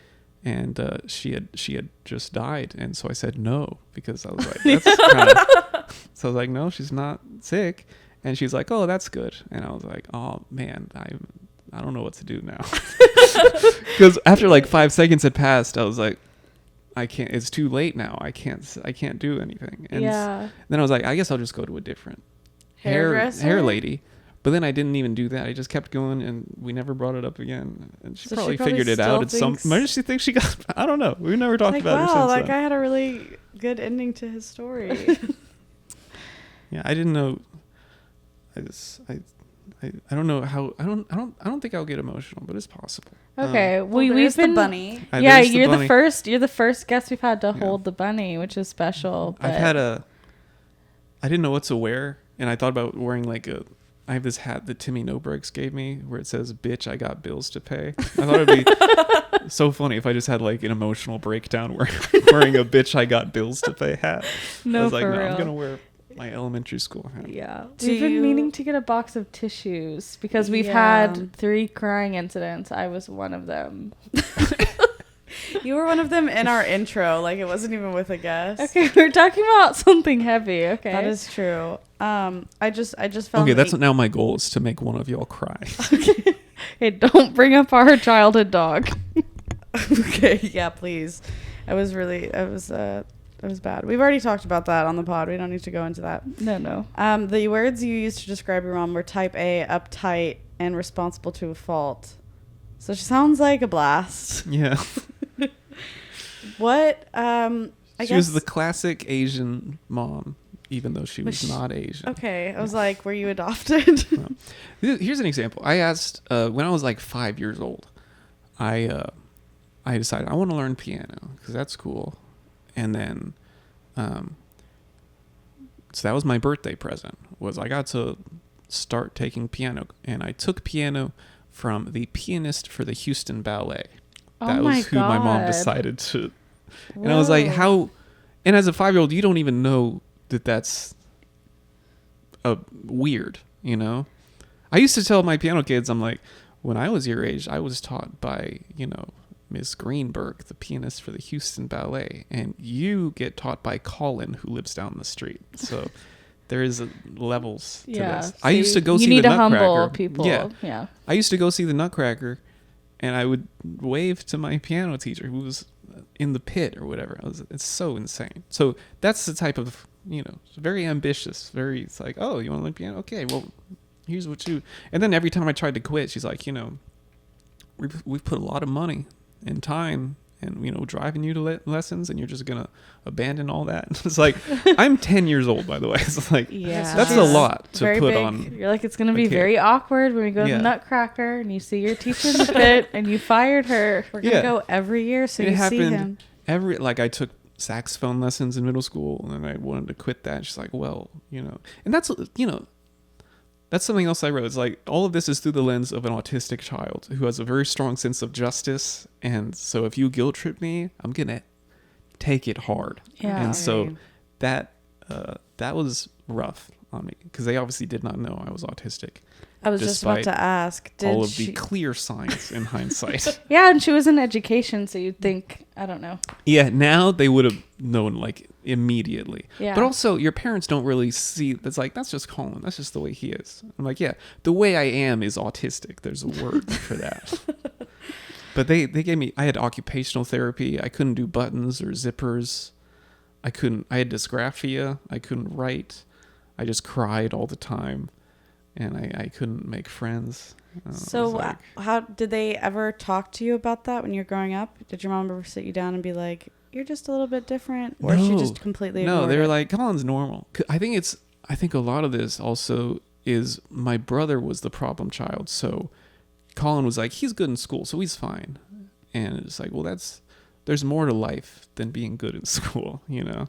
And she had just died, and so I said no, because I was like, that's kind of. So I was like, "No, she's not sick," and she's like, "Oh, that's good," and I was like, "Oh man, I don't know what to do now," because after like 5 seconds had passed, I was like, "I can't. It's too late now. I can't do anything." And then I was like, "I guess I'll just go to a different hair lady." But then I didn't even do that. I just kept going, and we never brought it up again. And she probably figured it out at some. Maybe she thinks she got. I don't know. We've never talked about her since. Wow, that then. guy had a really good ending to his story. Yeah, I didn't know. I don't know how. I don't think I'll get emotional, but it's possible. Okay, we've been the bunny. Yeah, There's you're the bunny. first. You're the first guest we've had to hold the bunny, which is special. But I didn't know what to wear, and I thought about wearing I have this hat that Timmy Nobriggs gave me where it says, "Bitch, I got bills to pay." I thought it'd be so funny if I just had like an emotional breakdown wearing a "Bitch, I got bills to pay" hat. No, I was like, for no, real. I'm gonna wear my elementary school hat. Yeah. Do We've been you- meaning to get a box of tissues because we've Yeah. had 3 crying incidents. I was one of them. You were one of them in our intro, like it wasn't even with a guest. Okay, we're talking about something heavy. Okay. That is true. I just felt Okay, that's now my goal is to make one of y'all cry. Hey, don't bring up our childhood dog. okay. Yeah, please. It was bad. We've already talked about that on the pod. We don't need to go into that. No. The words you used to describe your mom were type A, uptight, and responsible to a fault. So she sounds like a blast. Yeah. What? She was the classic Asian mom, even though she was not Asian. Okay, I was like, were you adopted? No. Here's an example. I asked when I was like 5 years old. I decided I want to learn piano because that's cool, and then So that was my birthday present, was I got to start taking piano. And I took piano from the pianist for the Houston Ballet. That was who my mom decided to. And I was like, how? And as a 5-year-old, you don't even know that that's weird, you know? I used to tell my piano kids, I'm like, when I was your age, I was taught by, you know, Miss Greenberg, the pianist for the Houston Ballet. And you get taught by Collin, who lives down the street. So there is levels to this. So I used to go see the You need to Nutcracker. humble people. Yeah. I used to go see the Nutcracker, and I would wave to my piano teacher who was in the pit or whatever. It's so insane. So that's the type of, you know, very ambitious. It's like, oh, you want to learn piano? Okay, well, here's what you. And then every time I tried to quit, she's like, you know, we've put a lot of money and time and, you know, driving you to lessons, and you're just gonna abandon all that. It's like, I'm 10 years old, by the way. It's like, that's a lot to very put big. on. You're like, it's gonna be very awkward when we go to the Nutcracker and you see your teacher in the pit and you fired her. We're gonna go every year, so you see him. I took saxophone lessons in middle school, and I wanted to quit that. She's like, well, you know, and that's, you know, that's something else I wrote. It's like, all of this is through the lens of an autistic child who has a very strong sense of justice. And so if you guilt trip me, I'm going to take it hard. Yeah. And so that was rough on me, because they obviously did not know I was autistic. I was just about to ask. All of the clear signs in hindsight. Yeah, and she was in education, so you'd think, I don't know. Yeah, now they would have known, like, immediately. Yeah. But also, your parents don't really see, that's like, that's just Collin. That's just the way he is. I'm like, yeah, the way I am is autistic. There's a word for that. But they gave me, I had occupational therapy. I couldn't do buttons or zippers. I had dysgraphia. I couldn't write. I just cried all the time. And I couldn't make friends. So how did they ever talk to you about that when you're growing up? Did your mom ever sit you down and be like, you're just a little bit different? Or she just completely ignored No, they were it? like, Collin's normal. I think a lot of this also is my brother was the problem child. So Collin was like, he's good in school, so he's fine. And it's like, well, there's more to life than being good in school, you know?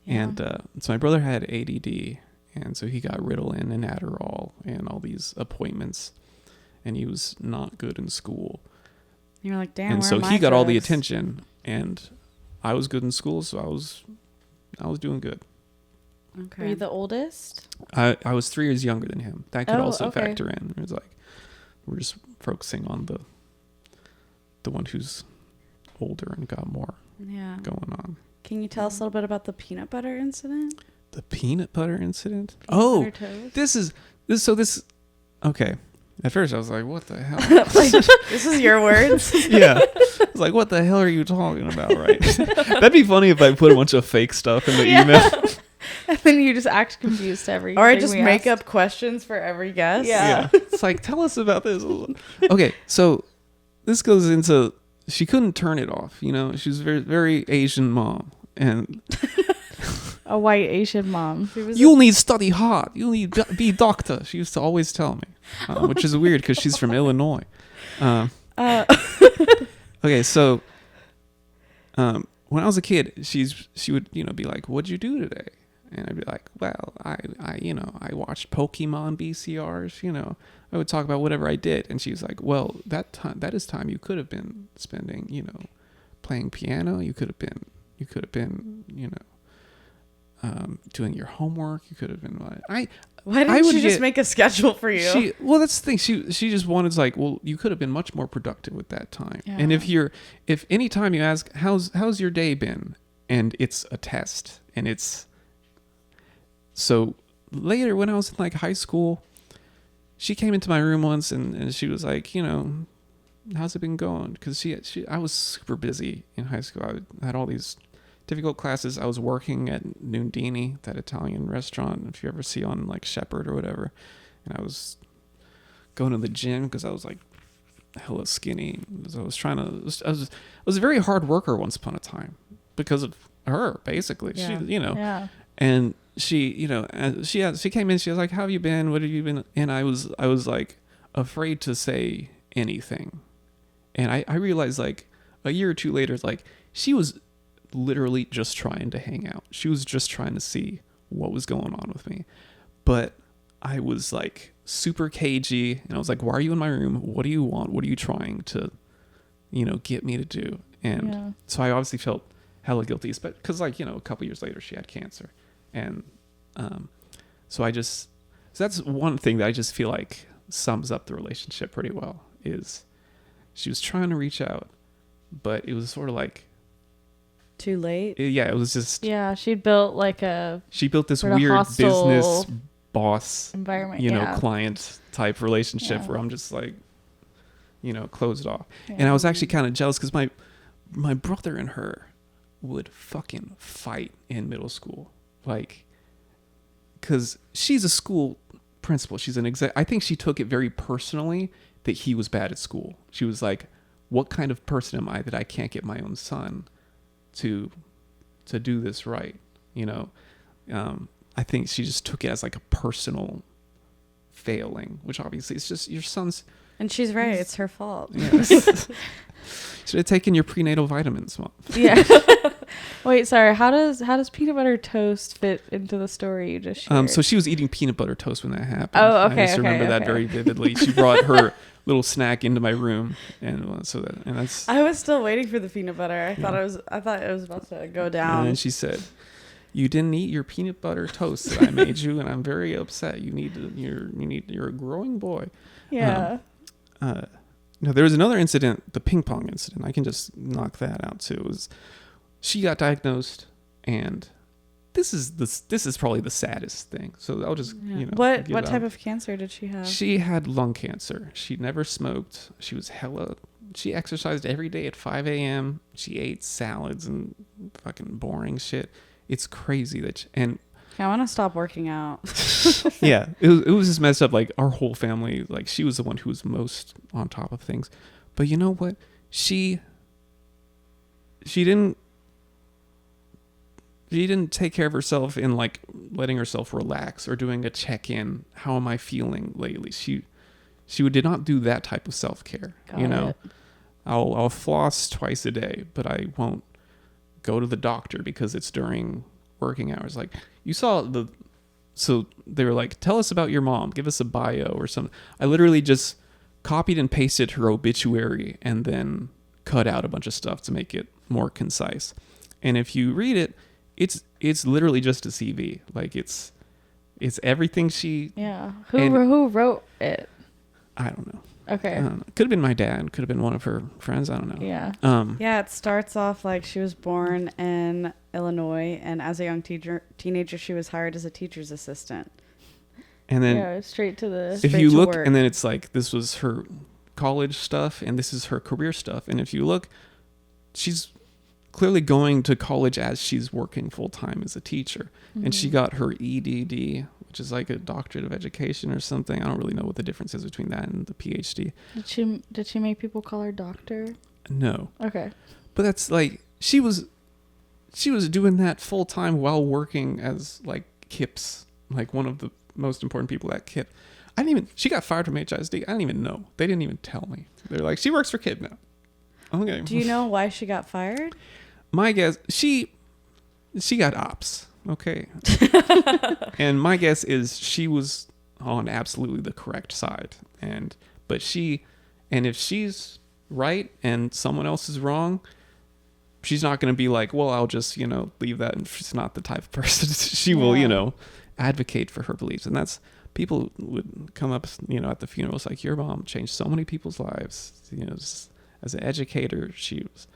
Yeah. And so my brother had ADD. And so he got Ritalin and Adderall and all these appointments, and he was not good in school. You're like, damn. And where so are my he got all the drugs? attention, and I was good in school, so I was doing good. Okay. Were you the oldest? I was 3 years younger than him. That could also okay. factor in. It was like, we're just focusing on the one who's older and got more going on. Can you tell us a little bit about the peanut butter incident? The peanut butter incident? Peanut butter toast? This okay. At first I was like, what the hell? Like, this is your words? Yeah. I was like, what the hell are you talking about, right? That'd be funny if I put a bunch of fake stuff in the email. And then you just act confused every Or I just make asked. up questions for every guest? Yeah. It's like, tell us about this. Okay, so this goes into, she couldn't turn it off, you know? She's very, very Asian mom. And A white Asian mom. you'll need study hard. You'll need be doctor. She used to always tell me, which is weird because she's from Illinois. Okay, so when I was a kid, she would be like, "What'd you do today?" And I'd be like, "Well, I watched Pokemon VCRs. I would talk about whatever I did." And she was like, "Well, that is time you could have been spending, playing piano. You could have been, doing your homework. You could have been like, Why didn't she just make a schedule for you? That's the thing. She just wanted well, you could have been much more productive with that time. Yeah. And if any time you ask, how's your day been? And it's a test. And it's, so later when I was in like high school, she came into my room once and she was like, how's it been going? Because I was super busy in high school. I had all these difficult classes. I was working at Nundini, that Italian restaurant, if you ever see on like Shepherd or whatever. And I was going to the gym because I was like hella skinny. I was a very hard worker once upon a time because of her, basically. Yeah. She, and she, she came in, she was like, how have you been? What have you been? And I was like afraid to say anything. And I realized like a year or two later, like she was literally just trying to hang out. She was just trying to see what was going on with me. But I was like super cagey, and I was like, why are you in my room? What do you want? What are you trying to, get me to do? And so I obviously felt hella guilty, because like, a couple years later she had cancer. And so that's one thing that I just feel like sums up the relationship pretty well, is she was trying to reach out, but it was sort of like too late. It was just she built this sort of weird hostile business boss environment, client type relationship where I'm just like, closed off. Yeah. And I was actually kind of jealous because my brother and her would fucking fight in middle school, like, because she's a school principal. She's an I think she took it very personally that he was bad at school. She was like, what kind of person am I that I can't get my own son to do this right? I think she just took it as like a personal failing, which obviously it's just your son's. And she's right. It's her fault. Yes. Should have taken your prenatal vitamins, Mom. Yeah. Wait, sorry. How does peanut butter toast fit into the story you just shared? So she was eating peanut butter toast when that happened. Oh, okay. I just remember that very vividly. She brought her little snack into my room, and that's. I was still waiting for the peanut butter. I thought it was about to go down. And then she said, "You didn't eat your peanut butter toast that I made you, and I'm very upset. You're a growing boy." Yeah. No, there was another incident, the ping pong incident. I can just knock that out too. She got diagnosed, and this is probably the saddest thing. So I'll just What type of cancer did she have? She had lung cancer. She never smoked. She exercised every day at 5 a.m. She ate salads and fucking boring shit. It's crazy I want to stop working out. Yeah, it was just messed up. Like, our whole family, like, she was the one who was most on top of things. But you know what? She didn't take care of herself in like letting herself relax or doing a check-in. How am I feeling lately? She did not do that type of self-care. I'll floss twice a day, but I won't go to the doctor because it's during working hours. Like, you saw so they were like, tell us about your mom, give us a bio or something. I literally just copied and pasted her obituary and then cut out a bunch of stuff to make it more concise. And if you read it, it's literally just a CV. Like, it's everything she. Yeah. Who wrote it? I don't know. Okay. Could have been my dad. Could have been one of her friends. I don't know. Yeah. Yeah, it starts off like she was born in Illinois, and as a young teenager, she was hired as a teacher's assistant. And then straight to the. If you look, and then it's like, this was her college stuff, and this is her career stuff. And if you look, she's clearly going to college as she's working full time as a teacher. Mm-hmm. And she got her EDD, which is like a doctorate of education or something. I don't really know what the difference is between that and the PhD. Did she make people call her doctor? No. Okay. But that's like, she was doing that full time while working as like KIPS, like one of the most important people at KIP. She got fired from HISD. I didn't even know. They didn't even tell me. They're like, she works for KIP now. Okay. Do you know why she got fired? My guess, she got ops. Okay. And my guess is she was on absolutely the correct side. But if she's right and someone else is wrong, she's not going to be like, well, I'll just, leave that. And she's not the type of person. She will, advocate for her beliefs. And that's, people would come up, at the funerals like, your mom changed so many people's lives. Just as an educator, she was,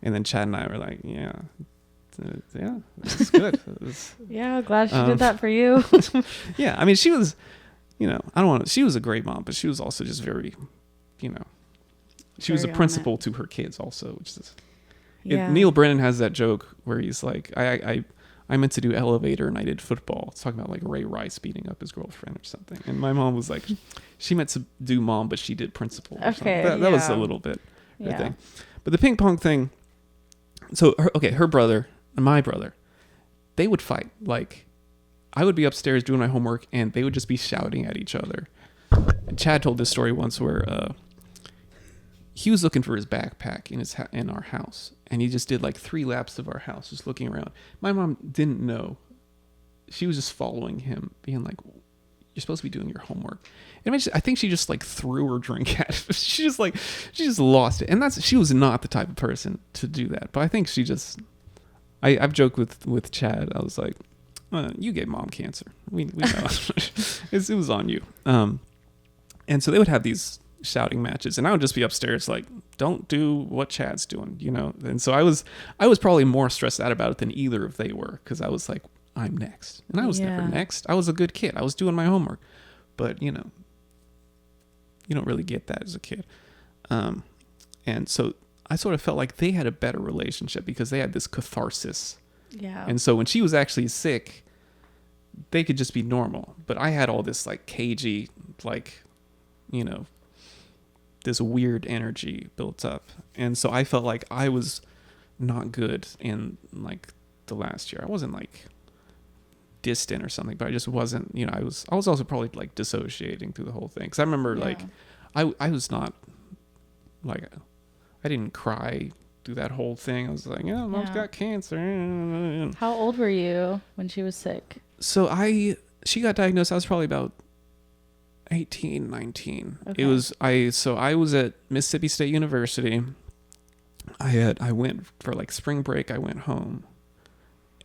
and then Chad and I were like, yeah, it's good. Yeah, glad she did that for you. Yeah, I mean, she was, she was a great mom, but she was also just very, she was a principal to her kids also, which is, Neil Brennan has that joke where he's like, I meant to do elevator and I did football. It's talking about like Ray Rice beating up his girlfriend or something. And my mom was like, she meant to do mom, but she did principal. Okay. That was a little bit her thing. But the ping pong thing, so her brother and my brother, they would fight. Like, I would be upstairs doing my homework and they would just be shouting at each other. And Chad told this story once where he was looking for his backpack in our house, and he just did like 3 laps of our house just looking around. My mom didn't know. She was just following him, being like, you're supposed to be doing your homework. And I think she just like threw her drink at him. she just lost it. And she was not the type of person to do that. But I think she just, I've joked with Chad. I was like, you gave mom cancer. We know. It was on you. And so they would have these shouting matches, and I would just be upstairs like, don't do what Chad's doing, you know? And so I was probably more stressed out about it than either of they were, because I was like, I'm next. And I was never next. I was a good kid. I was doing my homework. But, you know, you don't really get that as a kid. And so I sort of felt like they had a better relationship because they had this catharsis. Yeah. And so when she was actually sick, they could just be normal. But I had all this like cagey, like, you know, this weird energy built up. And so I felt like I was not good in like the last year. I wasn't like distant or something, but I just wasn't, you know, I was also probably like dissociating through the whole thing. Cause I remember like, I was not like, I didn't cry through that whole thing. I was like, yeah, mom's got cancer. How old were you when she was sick? So she got diagnosed. I was probably about 18, 19. Okay. I was at Mississippi State University. I went for like spring break. I went home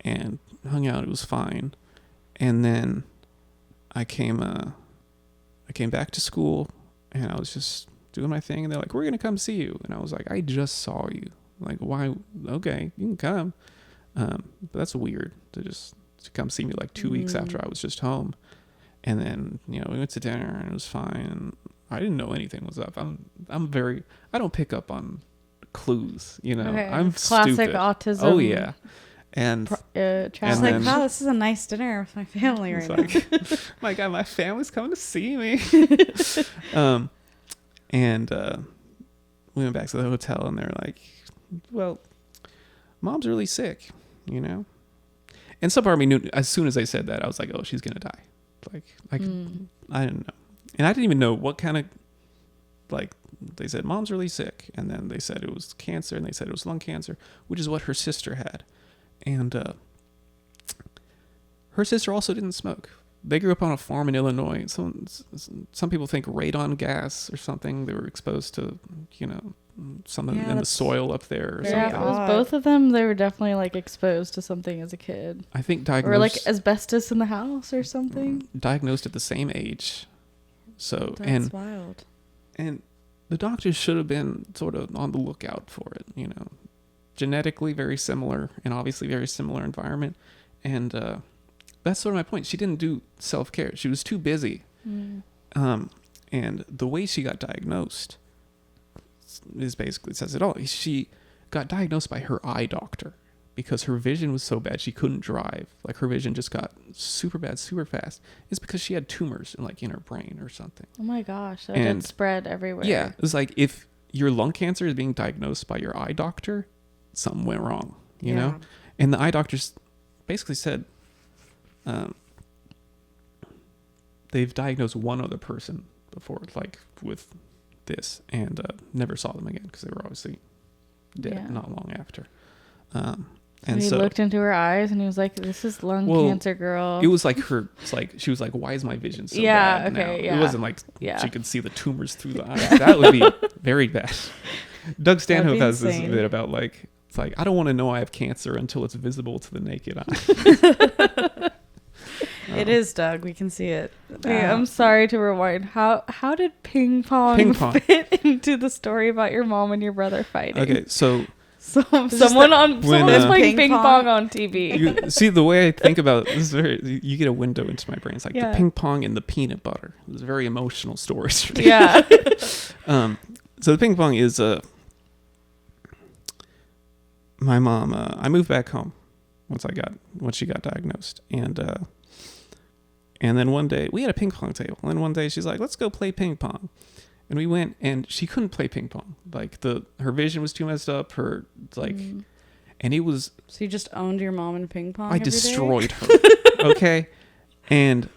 and hung out. It was fine. And then I came back to school, and I was just doing my thing, and they're like, we're going to come see you. And I was like, I just saw you. Like, why? Okay, you can come. But that's weird to come see me like 2 weeks after I was just home. And then, you know, we went to dinner, and it was fine. And I didn't know anything was up. I don't pick up on clues, you know. Okay. I'm classic stupid. autism. Oh yeah. And It's And like, then- wow, this is a nice dinner with my family right now. it's like, my God, my family's coming to see me. We went back to the hotel, and they're like, well, mom's really sick, you know? And some part of me knew, as soon as they said that, I was like, oh, she's going to die. Like, I didn't know. And I didn't even know what kind of, like, they said, mom's really sick. And then they said it was cancer, and they said it was lung cancer, which is what her sister had. And her sister also didn't smoke. They grew up on a farm in Illinois. Some people think radon gas or something. They were exposed to, you know, something in the soil up there or Yeah, something. it was both of them. They were definitely like exposed to something as a kid. I think diagnosed. Or like asbestos in the house or something. Diagnosed at the same age. So, That's wild. and the doctors should have been sort of on the lookout for it, you know. Genetically very similar, and obviously very similar environment. And that's sort of my point. She didn't do self-care. She was too busy. And the way she got diagnosed is basically says it all. She got diagnosed by her eye doctor because her vision was so bad she couldn't drive. Like, her vision just got super bad, super fast. It's because she had tumors in her brain or something. Oh my gosh, that And- did spread everywhere. Yeah, it was like, if your lung cancer is being diagnosed by your eye doctor, something went wrong, you know? And the eye doctors basically said, they've diagnosed one other person before, like, with this, and never saw them again because they were obviously dead not long after. And he so looked into her eyes and he was like, this is lung cancer, girl. it was like she was like, why is my vision so Yeah, bad now? okay, yeah. It wasn't like Yeah. she could see the tumors through the eye. That would be very bad. Doug Stanhope has this insane. bit about like, it's like, I don't want to know I have cancer until it's visible to the naked eye. It is, Doug. We can see it. Okay, I'm sorry to rewind. How did ping pong fit into the story about your mom and your brother fighting? Okay, so Someone when, was playing ping ping pong pong on TV. you see the way I think about it, this is very, you get a window into my brain. It's like Yeah. the ping pong and the peanut butter. It was very emotional stories for me. Yeah. So the ping pong is my mom. I moved back home once she got diagnosed, and then one day we had a ping pong table, and one day she's like, "Let's go play ping pong," and we went, and she couldn't play ping pong. Like her vision was too messed up. And it was. So you just owned your mom in ping pong? I every day? destroyed her. Okay, and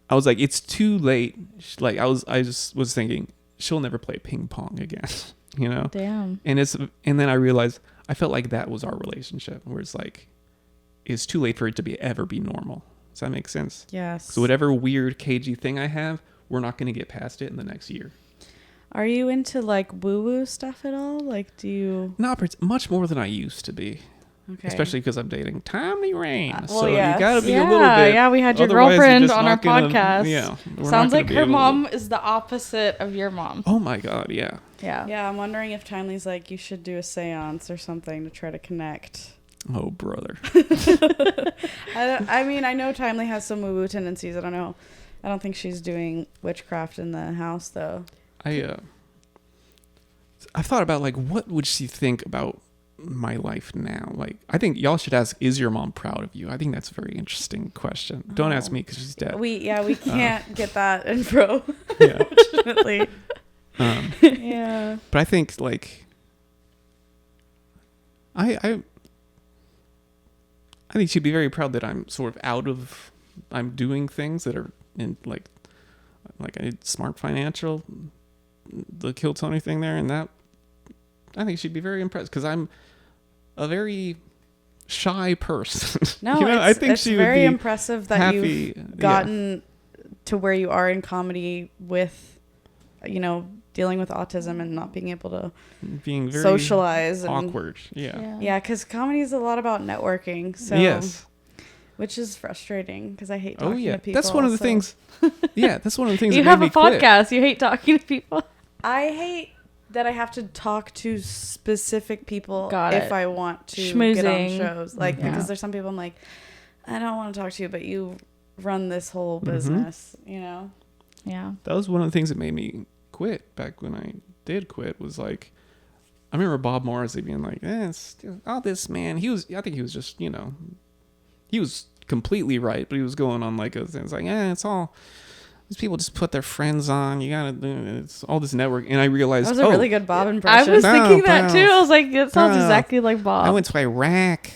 I was like, it's too late. Like I just was thinking, she'll never play ping pong again. you know? Damn. And then I realized I felt like that was our relationship, where it's like, it's too late for it to ever be normal. Does that make sense? Yes. So whatever weird cagey thing I have, we're not going to get past it in the next year. Are you into like woo-woo stuff at all? Like, do you? Not much more than I used to be. Okay. Especially because I'm dating Tommy Rain. Well, so yes. you got to be Yeah, a little bit. yeah, we had your otherwise you're girlfriend just on our not gonna- podcast. Yeah. we're not Sounds gonna like be her able to- mom is the opposite of your mom. Oh my God, yeah. Yeah. Yeah, I'm wondering if Timely's like, you should do a seance or something to try to connect. Oh, brother. I mean, I know Timely has some woo-woo tendencies. I don't know. I don't think she's doing witchcraft in the house, though. I've thought about, like, what would she think about my life now? Like, I think y'all should ask, is your mom proud of you? I think that's a very interesting question. Don't ask me because she's dead. We can't get that info, Yeah. unfortunately. Yeah. But I think, like, I think she'd be very proud that I'm sort of I'm doing things that are in, like I did Smart Financial, the Kill Tony thing there, and that, I think she'd be very impressed because I'm a very shy person. No, You know, I think it's she would very be impressive that happy. you've gotten to where you are in comedy with, you know, dealing with autism and not being able to being very socialize. awkward. Yeah. Yeah, because comedy is a lot about networking. So Yes. Which is frustrating because I hate talking Oh yeah. to people. That's one of the so- things. Yeah, that's one of the things. You that have made a me quit. podcast. You hate talking to people. I hate that I have to talk to specific people Got if it. I want to get Schmoozing. on shows. Like, Yeah. because there's some people I'm like, I don't want to talk to you, but you run this whole Mm-hmm. business, you know? Yeah. That was one of the things that made me quit back when I did quit, was like, I remember Bob Morrissey being like, it's all this, man. I think he was just, you know, he was completely right, but he was going on like it's like, it's all, these people just put their friends on. You gotta do it's all this network. And I realized, That was a really good Bob I impression. was thinking Bow, that too. bow. I was like, it sounds Bow. exactly like Bob. I went to Iraq.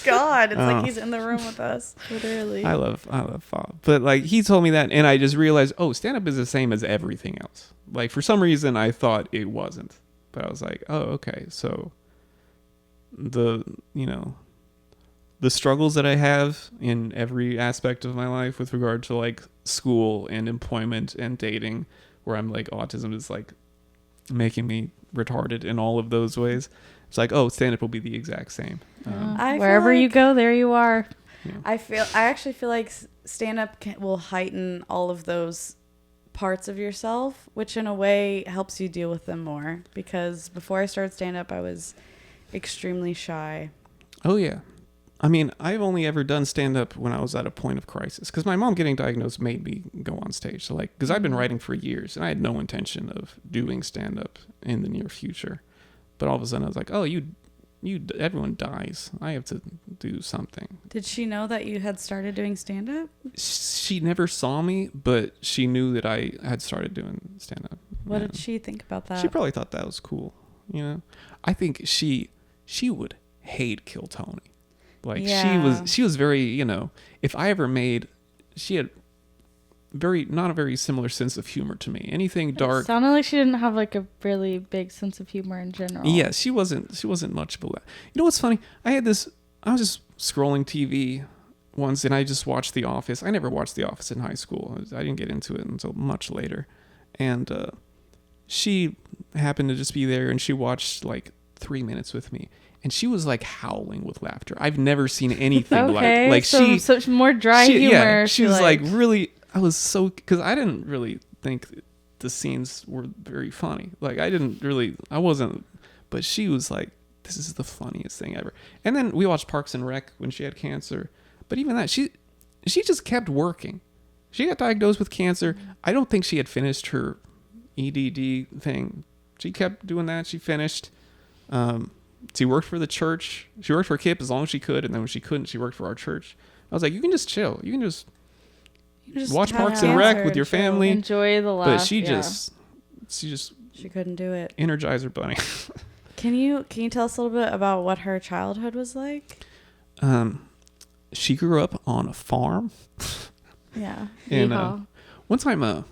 God, it's Oh. like he's in the room with us. Literally. I love Bob. But like, he told me that, and I just realized, stand up is the same as everything else. Like, for some reason I thought it wasn't, but I was like, okay, so the struggles that I have in every aspect of my life with regard to like school and employment and dating, where I'm like, autism is like making me retarded in all of those ways. It's like, stand up will be the exact same. I feel Wherever you like- go, there you are. I actually feel like stand up will heighten all of those parts of yourself, which in a way helps you deal with them more, because before I started stand up I was extremely shy. Oh yeah. I mean, I've only ever done stand-up when I was at a point of crisis, because my mom getting diagnosed made me go on stage. So like, because I've been writing for years and I had no intention of doing stand-up in the near future, but all of a sudden I was like, everyone dies. I have to do something. Did she know that you had started doing stand up? She never saw me, but she knew that I had started doing stand-up. What And did she think about that? She probably thought that was cool. You know, I think she would hate Kill Tony. Like, Yeah. she was very, you know, if I ever made, she had not a very similar sense of humor to me. Anything dark. Sounded like she didn't have like a really big sense of humor in general. Yeah, she wasn't much of a. You know what's funny? I was just scrolling TV once and I just watched The Office. I never watched The Office in high school. I didn't get into it until much later. And she happened to just be there and she watched like 3 minutes with me. And she was like howling with laughter. I've never seen anything Okay, like so such more dry humor. Yeah, she was like really. I was so, because I didn't really think the scenes were very funny. Like, I wasn't, but she was like, this is the funniest thing ever. And then we watched Parks and Rec when she had cancer. But even that, she just kept working. She got diagnosed with cancer. I don't think she had finished her EDD thing. She kept doing that. She finished. She worked for the church. She worked for KIP as long as she could. And then when she couldn't, she worked for our church. I was like, you can just chill. You can just watch have Parks and cancer Rec with and your chill. family. Enjoy the laugh. But she yeah. just She couldn't do it. Energizer Bunny. Can you tell us a little bit about what her childhood was like? She grew up on a farm. Yeah. And Yeehaw. one time,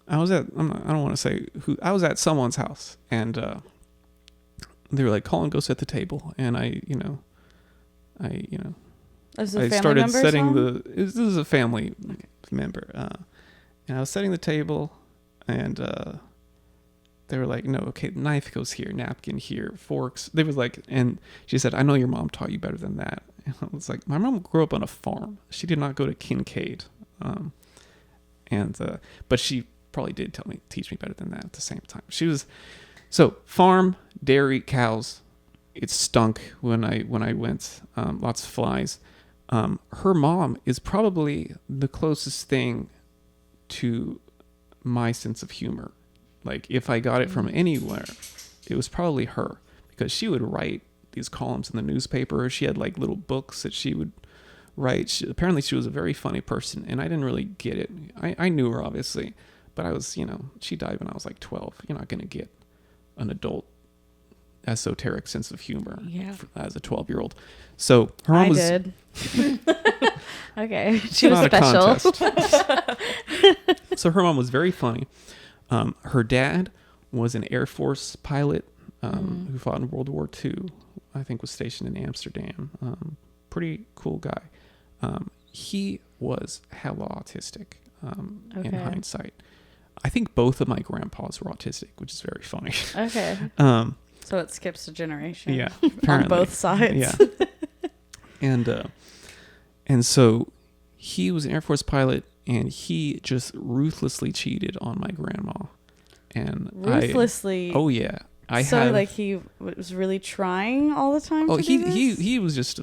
I don't want to say who. I was at someone's house, and they were like, "Collin, go set the table." And I Is it a I family started member's setting home? this is a family member, and I was setting the table, and they were like, "No, okay, knife goes here, napkin here, forks." They was like, and she said, "I know your mom taught you better than that." And I was like, "My mom grew up on a farm. She did not go to Kincaid." But she probably did teach me better than that at the same time. She was, so farm, dairy, cows. It stunk when I went, lots of flies. Her mom is probably the closest thing to my sense of humor. Like if I got it from anywhere, it was probably her, because she would write these columns in the newspaper. She had like little books that she would write. Apparently she was a very funny person, and I didn't really get it. I knew her obviously, but I was, she died when I was like 12. You're not going to get an adult esoteric sense of humor as a 12-year-old. So her mom did. Okay. She was special. So her mom was very funny. Her dad was an Air Force pilot who fought in World War II. I think was stationed in Amsterdam. Pretty cool guy. He was hella autistic in hindsight. I think both of my grandpas were autistic, which is very funny. Okay. So it skips a generation. Yeah, on apparently. both sides. Yeah. And so he was an Air Force pilot, and he just ruthlessly cheated on my grandma. And Ruthlessly. Oh yeah. Like he was really trying all the time. He was just,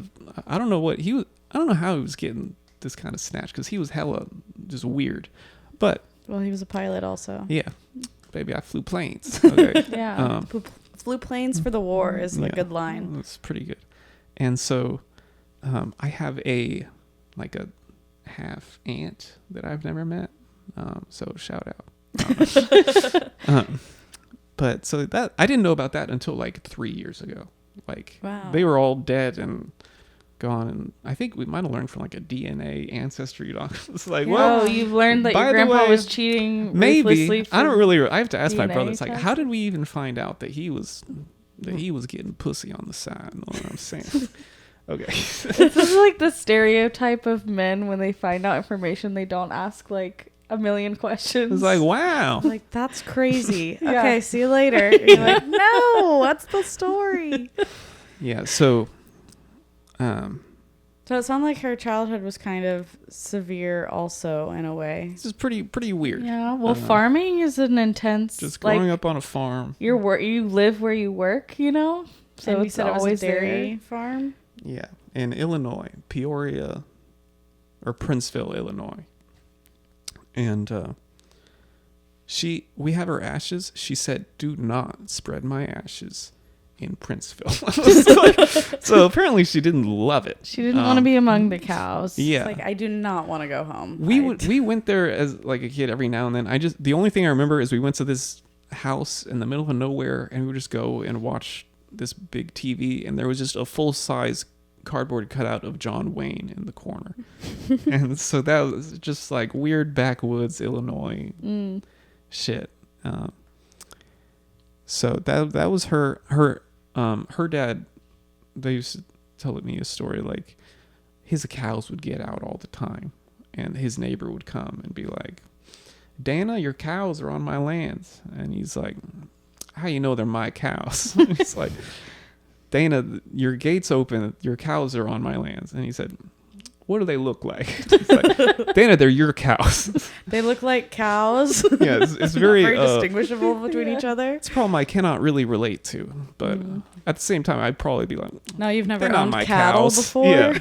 I don't know what he was. I don't know how he was getting this kind of snatch, because he was hella just weird. But well, he was a pilot also. yeah, baby, I flew planes. Okay. Yeah. Flew planes for the war is a good line. That's pretty good. And so I have a half aunt that I've never met. So shout out. But so that I didn't know about that until like 3 years ago. Like they were all dead and gone, and I think we might have learned from like a DNA ancestry doc. It's like, well, you've learned that your grandpa was cheating. Maybe I don't really. I have to ask my DNA brother. It's like, test? how did we even find out that he was getting pussy on the side? You know what I'm saying? Okay. This is like the stereotype of men when they find out information, they don't ask like a million questions. It's like, wow. Like, that's crazy. Yeah. Okay, see you later. You're like, no, that's the story. Yeah. So. So it sounds like her childhood was kind of severe also in a way. This is pretty weird. Yeah, well, farming is an intense. Just growing up on a farm. You live where you work, So and we it's said always it was a dairy there. farm. Yeah, in Illinois, Peoria, or Princeville, Illinois. And we have her ashes. She said, "Do not spread my ashes in Princeville." So apparently she didn't love it. She didn't want to be among the cows. Yeah. It's like, I do not want to go home. We went there as like a kid every now and then. The only thing I remember is we went to this house in the middle of nowhere, and we would just go and watch this big TV, and there was just a full-size cardboard cutout of John Wayne in the corner. And so that was just like weird backwoods Illinois shit. So that was her dad. They used to tell me a story like his cows would get out all the time, and his neighbor would come and be like, "Dana, your cows are on my lands." And he's like, "How you know they're my cows?" He's like, "Dana, your gate's open, your cows are on my lands." And he said, "What do they look like?" He's like, "Dana, they're your cows." They look like cows. Yeah, it's very distinguishable between each other. It's a problem I cannot really relate to, but at the same time, I'd probably be like, No, you've never "They're not owned my cattle cows." before. Yeah.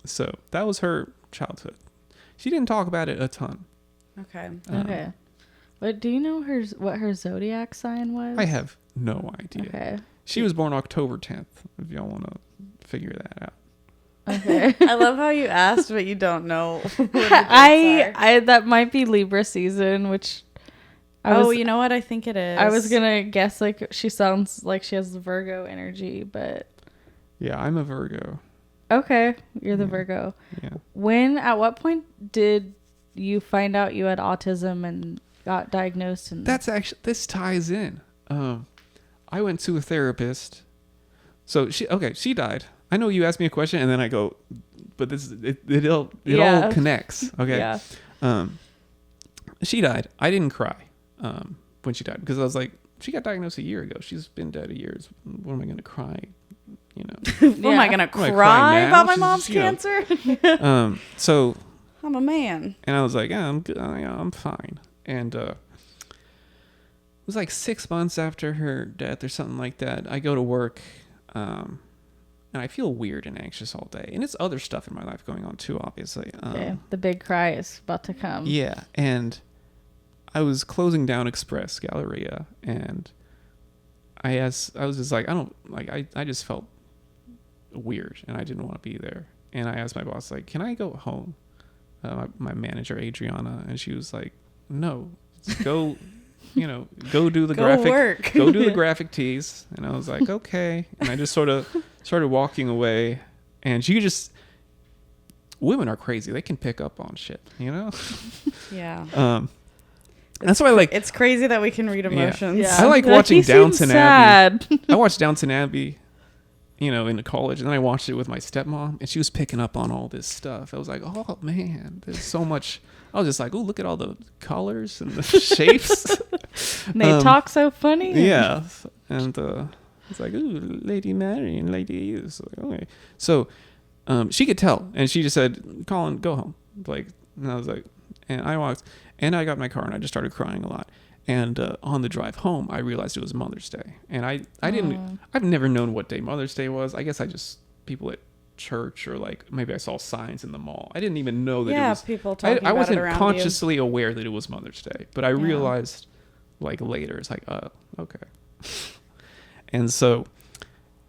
So that was her childhood. She didn't talk about it a ton. Okay. Okay. But do you know what her zodiac sign was? I have no idea. Okay. She was born October 10th, if y'all want to figure that out. Okay. I love how you asked, but you don't know. I that might be Libra season, which you know what? I think it is. I was gonna guess like she sounds like she has the Virgo energy, but Yeah, I'm a Virgo. okay, you're the Virgo. Yeah. At what point did you find out you had autism and got diagnosed? And That's actually, this ties in. I went to a therapist. So she died. I know you asked me a question and then I go, but it all connects. Okay. Yeah. She died. I didn't cry when she died because I was like, she got diagnosed a year ago. She's been dead a year. What am I going to cry? You know, What am I gonna cry cry now? about my She's, mom's you know, cancer? So I'm a man. and I was like, yeah, I'm good. Yeah, I'm fine. And it was like 6 months after her death or something like that. I go to work, and I feel weird and anxious all day. And it's other stuff in my life going on too, obviously. Okay. The big cry is about to come. Yeah, and I was closing down Express Galleria, and I was just like, I just felt weird, and I didn't want to be there. And I asked my boss, like, can I go home? My manager, Adriana, and she was like, no, go, go do the graphic, go do the graphic tees. And I was like, okay. And I just sort of started walking away, and women are crazy. They can pick up on shit, Yeah. That's why I like. It's crazy that we can read emotions. Yeah. I like You're watching "You seem Downton Abbey. sad." I watched Downton Abbey, in college, and then I watched it with my stepmom, and she was picking up on all this stuff. I was like, oh man, there's so much. I was just like, oh, look at all the colors and the shapes. And they talk so funny. Yeah, and it's like, ooh, Lady Mary and Lady E. So, okay. So she could tell, and she just said, Collin, go home. Like, and I was like, and I walked, and I got in my car, and I just started crying a lot. And on the drive home, I realized it was Mother's Day, and I've never known what day Mother's Day was. I guess people at church, or like maybe I saw signs in the mall. I didn't even know that it was. People talking about I wasn't it around consciously aware that it was Mother's Day, but I realized like later, it's like, okay. And so,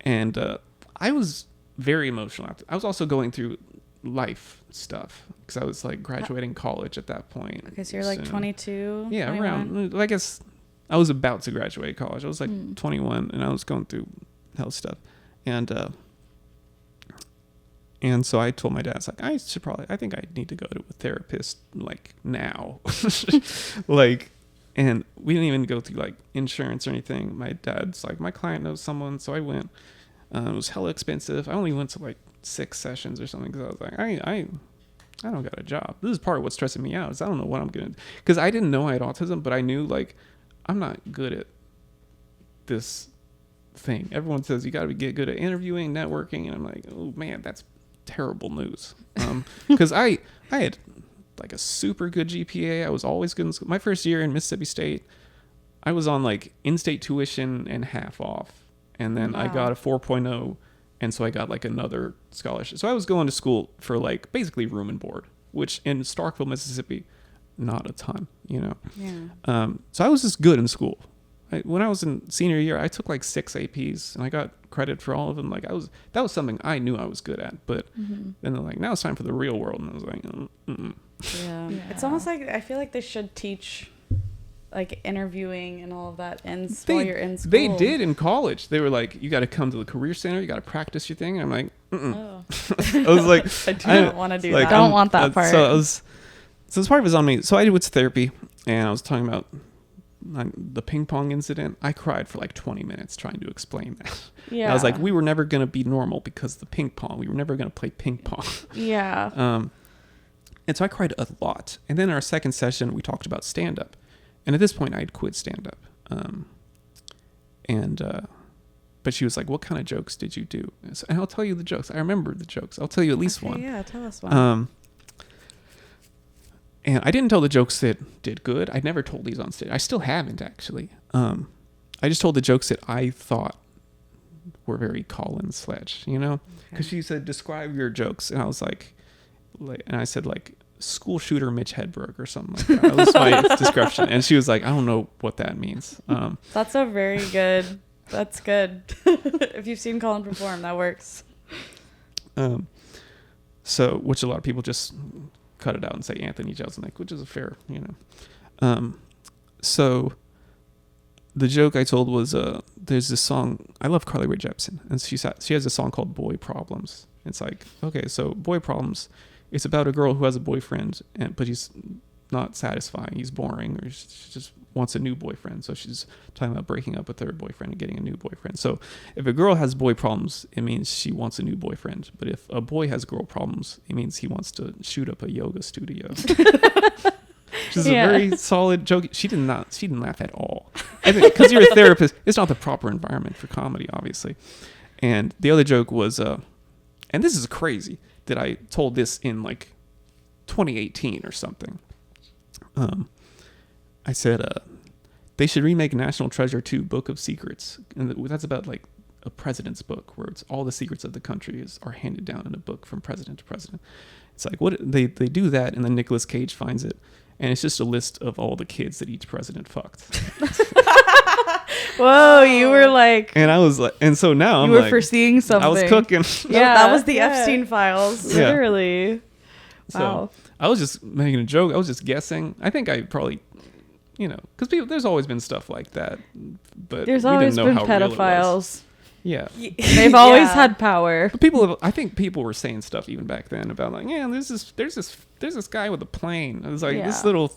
I was very emotional. I was also going through life stuff because I was like graduating college at that point. Okay, so you're like 22. Yeah, 21? around. I guess I was about to graduate college. I was like 21, and I was going through health stuff, and so I told my dad, it's like, I think I need to go to a therapist like now, like. And we didn't even go through like insurance or anything. My dad's like, my client knows someone, so I went. It was hella expensive. I only went to like 6 sessions or something because I was like, I don't got a job. This is part of what's stressing me out. Is I don't know what I'm gonna. Because I didn't know I had autism, but I knew like I'm not good at this thing. Everyone says you got to get good at interviewing, networking, and I'm like, oh man, that's terrible news. Because I had like a super good GPA. I was always good in school. My first year in Mississippi State, I was on like in-state tuition and half off. And then I got a 4.0, and so I got like another scholarship. So I was going to school for like basically room and board, which in Starkville, Mississippi, not a ton, Yeah. So I was just good in school. When I was in senior year, I took like 6 APs, and I got credit for all of them. Like that was something I knew I was good at. But then they're like, now it's time for the real world, and I was like, Yeah. It's almost like I feel like they should teach like interviewing and all of that while you're in school. They did in college. They were like, you got to come to the career center. You got to practice your thing. And I'm like, Oh. I was like, I do not want to do like, that. Don't want that part. So this part was on me. So I went to therapy, and I was talking about the ping pong incident. I cried for like 20 minutes trying to explain that. Yeah. And I was like, we were never going to be normal because of the ping pong. We were never going to play ping pong. Yeah. And so I cried a lot. And then in our second session, we talked about stand-up. And at this point, I had quit stand-up. But she was like, what kind of jokes did you do? And I'll tell you the jokes. I remember the jokes. I'll tell you at least one. Yeah, tell us one. And I didn't tell the jokes that did good. I never told these on stage. I still haven't, actually. I just told the jokes that I thought were very Collin Sledge, Because she said, describe your jokes. And I was like, and I said, like, school shooter Mitch Hedberg or something like that. That was my description. And she was like, I don't know what that means. That's a very good. That's good. If you've seen Collin perform, that works. So, which a lot of people just cut it out and say Anthony Jeselnik, which is a fair, So the joke I told was, there's this song, I love Carly Rae Jepsen, and she has a song called Boy Problems. It's like, okay, so Boy Problems it's about a girl who has a boyfriend, but he's not satisfying. He's boring, or she just wants a new boyfriend. So she's talking about breaking up with her boyfriend and getting a new boyfriend. So if a girl has boy problems, it means she wants a new boyfriend. But if a boy has girl problems, it means he wants to shoot up a yoga studio. Which is a very solid joke. She didn't laugh at all. I think because you're a therapist, it's not the proper environment for comedy, obviously. And the other joke was, and this is crazy that I told this in like 2018 or something. I said, they should remake National Treasure 2 Book of Secrets. And that's about like a president's book where it's all the secrets of the country are handed down in a book from president to president. It's like, what they do that, and then Nicolas Cage finds it. And it's just a list of all the kids that each president fucked. Whoa, you were like... And I was like... And so now I'm like... You were foreseeing something. I was cooking. Yeah, that was the Epstein files. Yeah. Literally. So Wow. I was just making a joke. I was just guessing. I think I probably... because there's always been stuff like that. But There's we always didn't know been how real it was. pedophiles. Yeah. They've always had power. But I think people were saying stuff even back then about like, yeah, there's this guy with a plane. It was like this little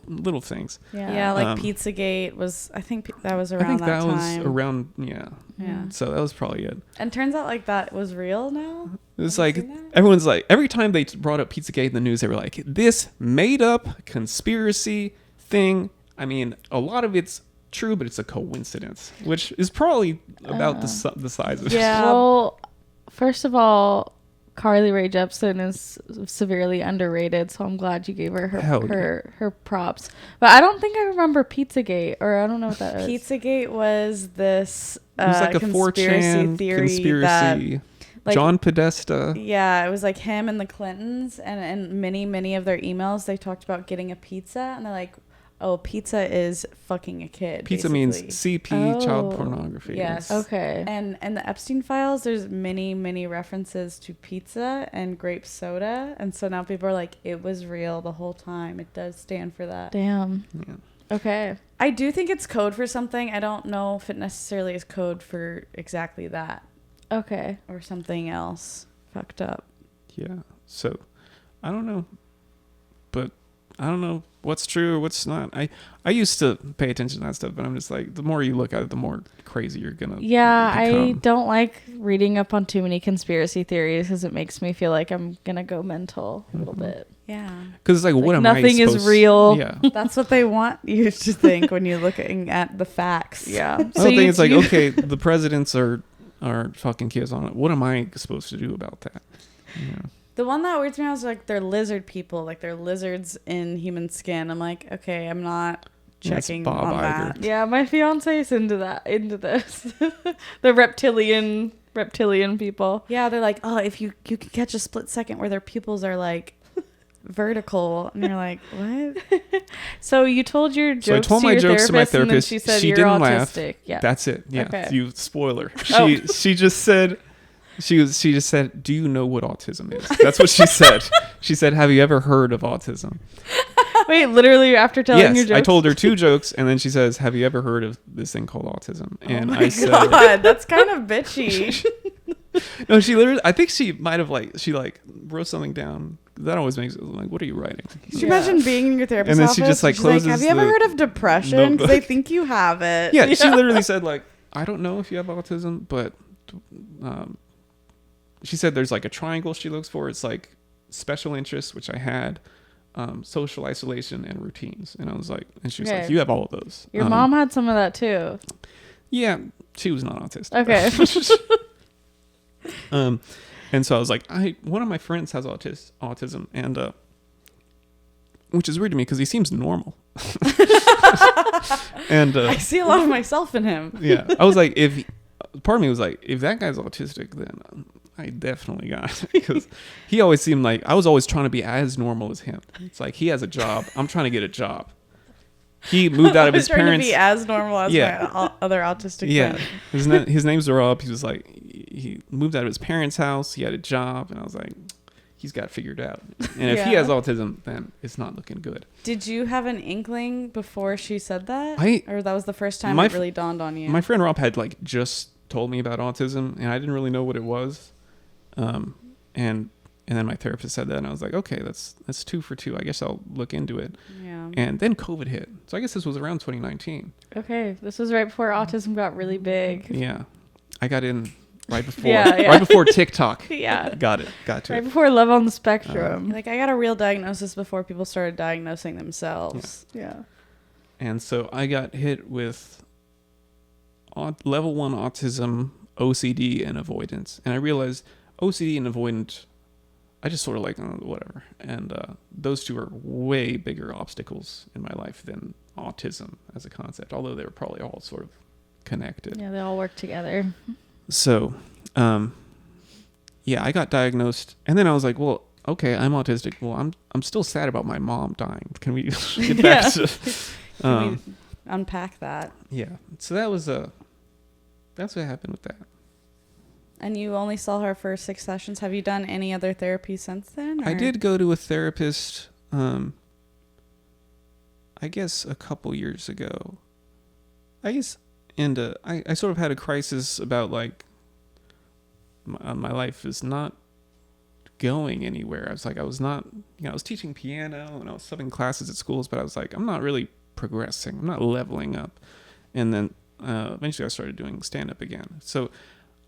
things. Yeah, like Pizzagate was. I think that was around I think that time. was around. Yeah. Yeah. So that was probably it. And turns out like that was real now. It was Have you like seen that? everyone's like every time they brought up Pizzagate in the news, they were like this made up conspiracy thing. I mean, a lot of it's true, but it's a coincidence, which is probably about the size of it. Yeah. Well, first of all, Carly Rae Jepsen is severely underrated, so I'm glad you gave her her props. But I don't think I remember Pizzagate, or I don't know what that is. Pizzagate was this It was like a conspiracy 4chan theory conspiracy. like, John Podesta. Yeah, it was like him and the Clintons, and many of their emails they talked about getting a pizza, and they're like, oh, pizza is fucking a kid. Pizza basically. means CP, child pornography. Yes. Okay. And the Epstein files, there's many references to pizza and grape soda, and so now people are like, it was real the whole time. It does stand for that. Damn. Yeah. Okay. I do think it's code for something. I don't know if it necessarily is code for exactly that Okay. or something else fucked up. Yeah. So, I don't know. But I don't know what's true or what's not. I used to pay attention to that stuff, but I'm just like, the more you look at it, the more crazy you're gonna I become. don't like reading up on too many conspiracy theories because it makes me feel like I'm gonna go mental a little bit. Yeah. Because it's like, what am I nothing is supposed- real. Yeah. That's what they want you to think when you're looking at the facts. Yeah. I don't think it's like, okay, the presidents are fucking kids on it. What am I supposed to do about that? Yeah. The one that weirds me out is like they're lizard people, like they're lizards in human skin. I'm like, okay, I'm not That's checking Bob on Iger. that. Yeah, my fiance is into this. The reptilian people. Yeah, they're like, oh, if you can catch a split second where their pupils are like vertical, and you're like, what? So you told your So I jokes told to my your jokes to my therapist, and then therapist. she said She you're didn't laugh. autistic. Yeah. That's it. Yeah. Okay. You spoiler. Oh. She just said she just said, "Do you know what autism is?" That's what she said. She said, "Have you ever heard of autism?" Wait, literally after telling your Yes, jokes? I told her 2 jokes, and then she says, "Have you ever heard of this thing called autism?" And I said, God, that's kind of bitchy. "No." She literally, I think she might have she wrote something down. That always makes it like, "What are you writing?" Could you imagine being in your therapist's And then office? she just, like, she's like, closes have you ever the heard of depression? Because I notebook. think you have it. Yeah, she literally said like, "I don't know if you have autism, but." She said there's like a triangle she looks for. It's like special interests, which I had, social isolation, and routines. And I was like, and she was like, Okay. you have all of those. Your mom had some of that too. Yeah, she was not autistic. Okay. And so I was like, one of my friends has autism, and which is weird to me because he seems normal. And I see a lot of myself in him. yeah, I was like, part of me was like, if that guy's autistic, then I definitely got it. Because he always seemed like I was always trying to be as normal as him. It's like he has a job, I'm trying to get a job. He moved out of his trying parents. to be as normal as Yeah. my other autistic Yeah, friend. his name's Rob. He was like, he moved out of his parents' house. He had a job, and I was like, he's got it figured out. And if he Yeah. has autism, then it's not looking good. Did you have an inkling before she said that? I- or that was the first time My it f- really dawned on you? My friend Rob had just told me about autism, and I didn't really know what it was. And And then my therapist said that, and I was like, okay, that's 2 for 2. I guess I'll look into it. Yeah. And then COVID hit. So I guess this was around 2019. Okay, this was right before autism got really big. Yeah. I got in right before Yeah. right before TikTok. Yeah. Got to Right it. before Love on the Spectrum. Like, I got a real diagnosis before people started diagnosing themselves. Yeah. And so I got hit with level 1 autism, OCD, and avoidance. And I realized OCD and avoidant, I just sort of like, whatever. And those two are way bigger obstacles in my life than autism as a concept, although they were probably all sort of connected. Yeah, they all work together. So, yeah, I got diagnosed, and then I was like, well, okay, I'm autistic. Well, I'm still sad about my mom dying. Can we get back to... Can we unpack that? Yeah. So that's what happened with that. And you only saw her for 6 sessions. Have you done any other therapy since then? I or- did go to a therapist, I guess a couple years ago. I guess, and I sort of had a crisis about like my life is not going anywhere. I was not, I was teaching piano and I was subbing classes at schools, but I was like, I'm not really progressing. I'm not leveling up. And then eventually I started doing stand-up again. So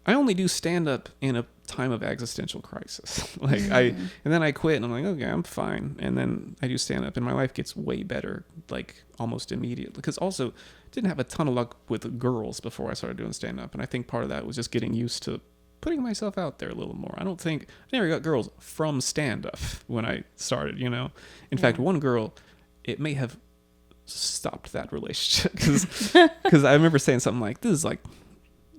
I only do stand-up in a time of existential crisis. And then I quit and I'm like, okay, I'm fine. And then I do stand-up and my life gets way better, like almost immediately. Because also didn't have a ton of luck with girls before I started doing stand-up. And I think part of that was just getting used to putting myself out there a little more. I never got girls from stand-up when I started, In fact, one girl, it may have stopped that relationship because I remember saying something like,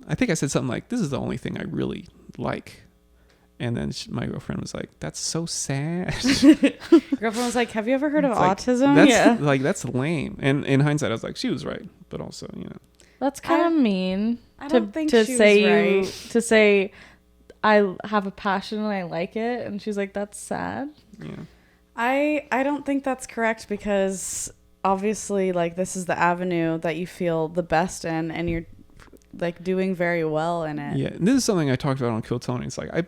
I think I said something like, this is the only thing I really like. And then my girlfriend was like, that's so sad. Girlfriend was like, have you ever heard of Like, autism? That's lame. And in hindsight, I was like, she was right. But also, That's kind of mean. I don't think to she say was right. to say I have a passion and I like it, and she's like, that's sad. yeah. I don't think that's correct because obviously, like, this is the avenue that you feel the best in and you're like doing very well in it. Yeah, and this is something I talked about on Kill Tony. It's like I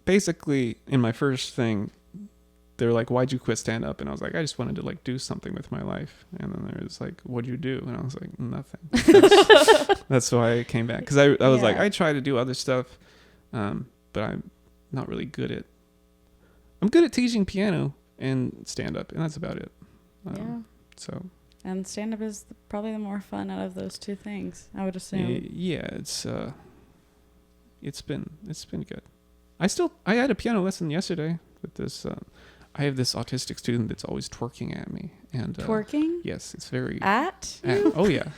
basically in my first thing, they were like, "Why'd you quit stand up?" And I was like, "I just wanted to like do something with my life." And then there was like, "What'd you do?" And I was like, "Nothing." That's why I came back because I was like, I tried to do other stuff, but I'm not really good at. I'm good at teaching piano and stand up, and that's about it. Yeah. So. And stand up is probably the more fun out of those two things, I would assume. Yeah, it's been good. I had a piano lesson yesterday with this. I have this autistic student that's always twerking at me, and Twerking? yes, it's very. At you? Oh yeah.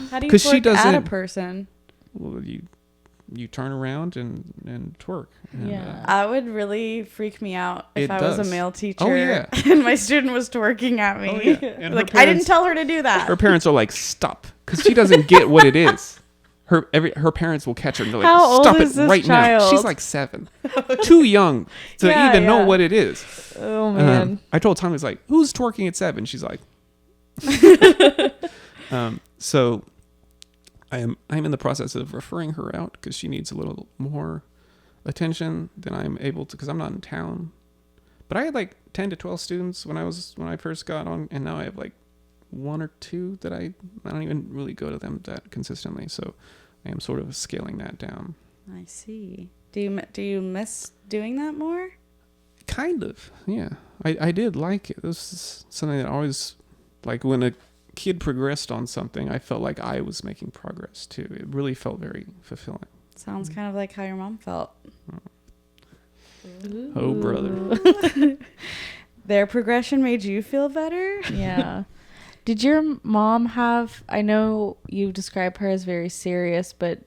How do you 'Cause she twerk at a doesn't- person? Well, you turn around and twerk. And, Yeah. That would really freak me out if It I was does. a male teacher Oh, yeah. and my student was twerking at me. Oh, yeah. And Like, her I didn't parents- tell her to do that. her parents are like, stop, because she doesn't get what it is. Her parents will catch her and they're like, How old stop is it this right now. child? She's like 7, too young to Yeah, even know yeah. what it is. Oh man. I told Tommy, like, who's twerking at 7? She's like, so I'm in the process of referring her out because she needs a little more attention than I'm able to, because I'm not in town. But I had like 10 to 12 students when I first got on, and now I have like 1 or 2 that I don't even really go to them that consistently. So I am sort of scaling that down. I see. Do you miss doing that more? Kind of, yeah. I did like it. This is something that I always, like when a kid progressed on something, I felt like I was making progress too. It really felt very fulfilling. Sounds kind of like how your mom felt. Oh, brother. Their progression made you feel better? Yeah. Did your mom have, I know you describe her as very serious, but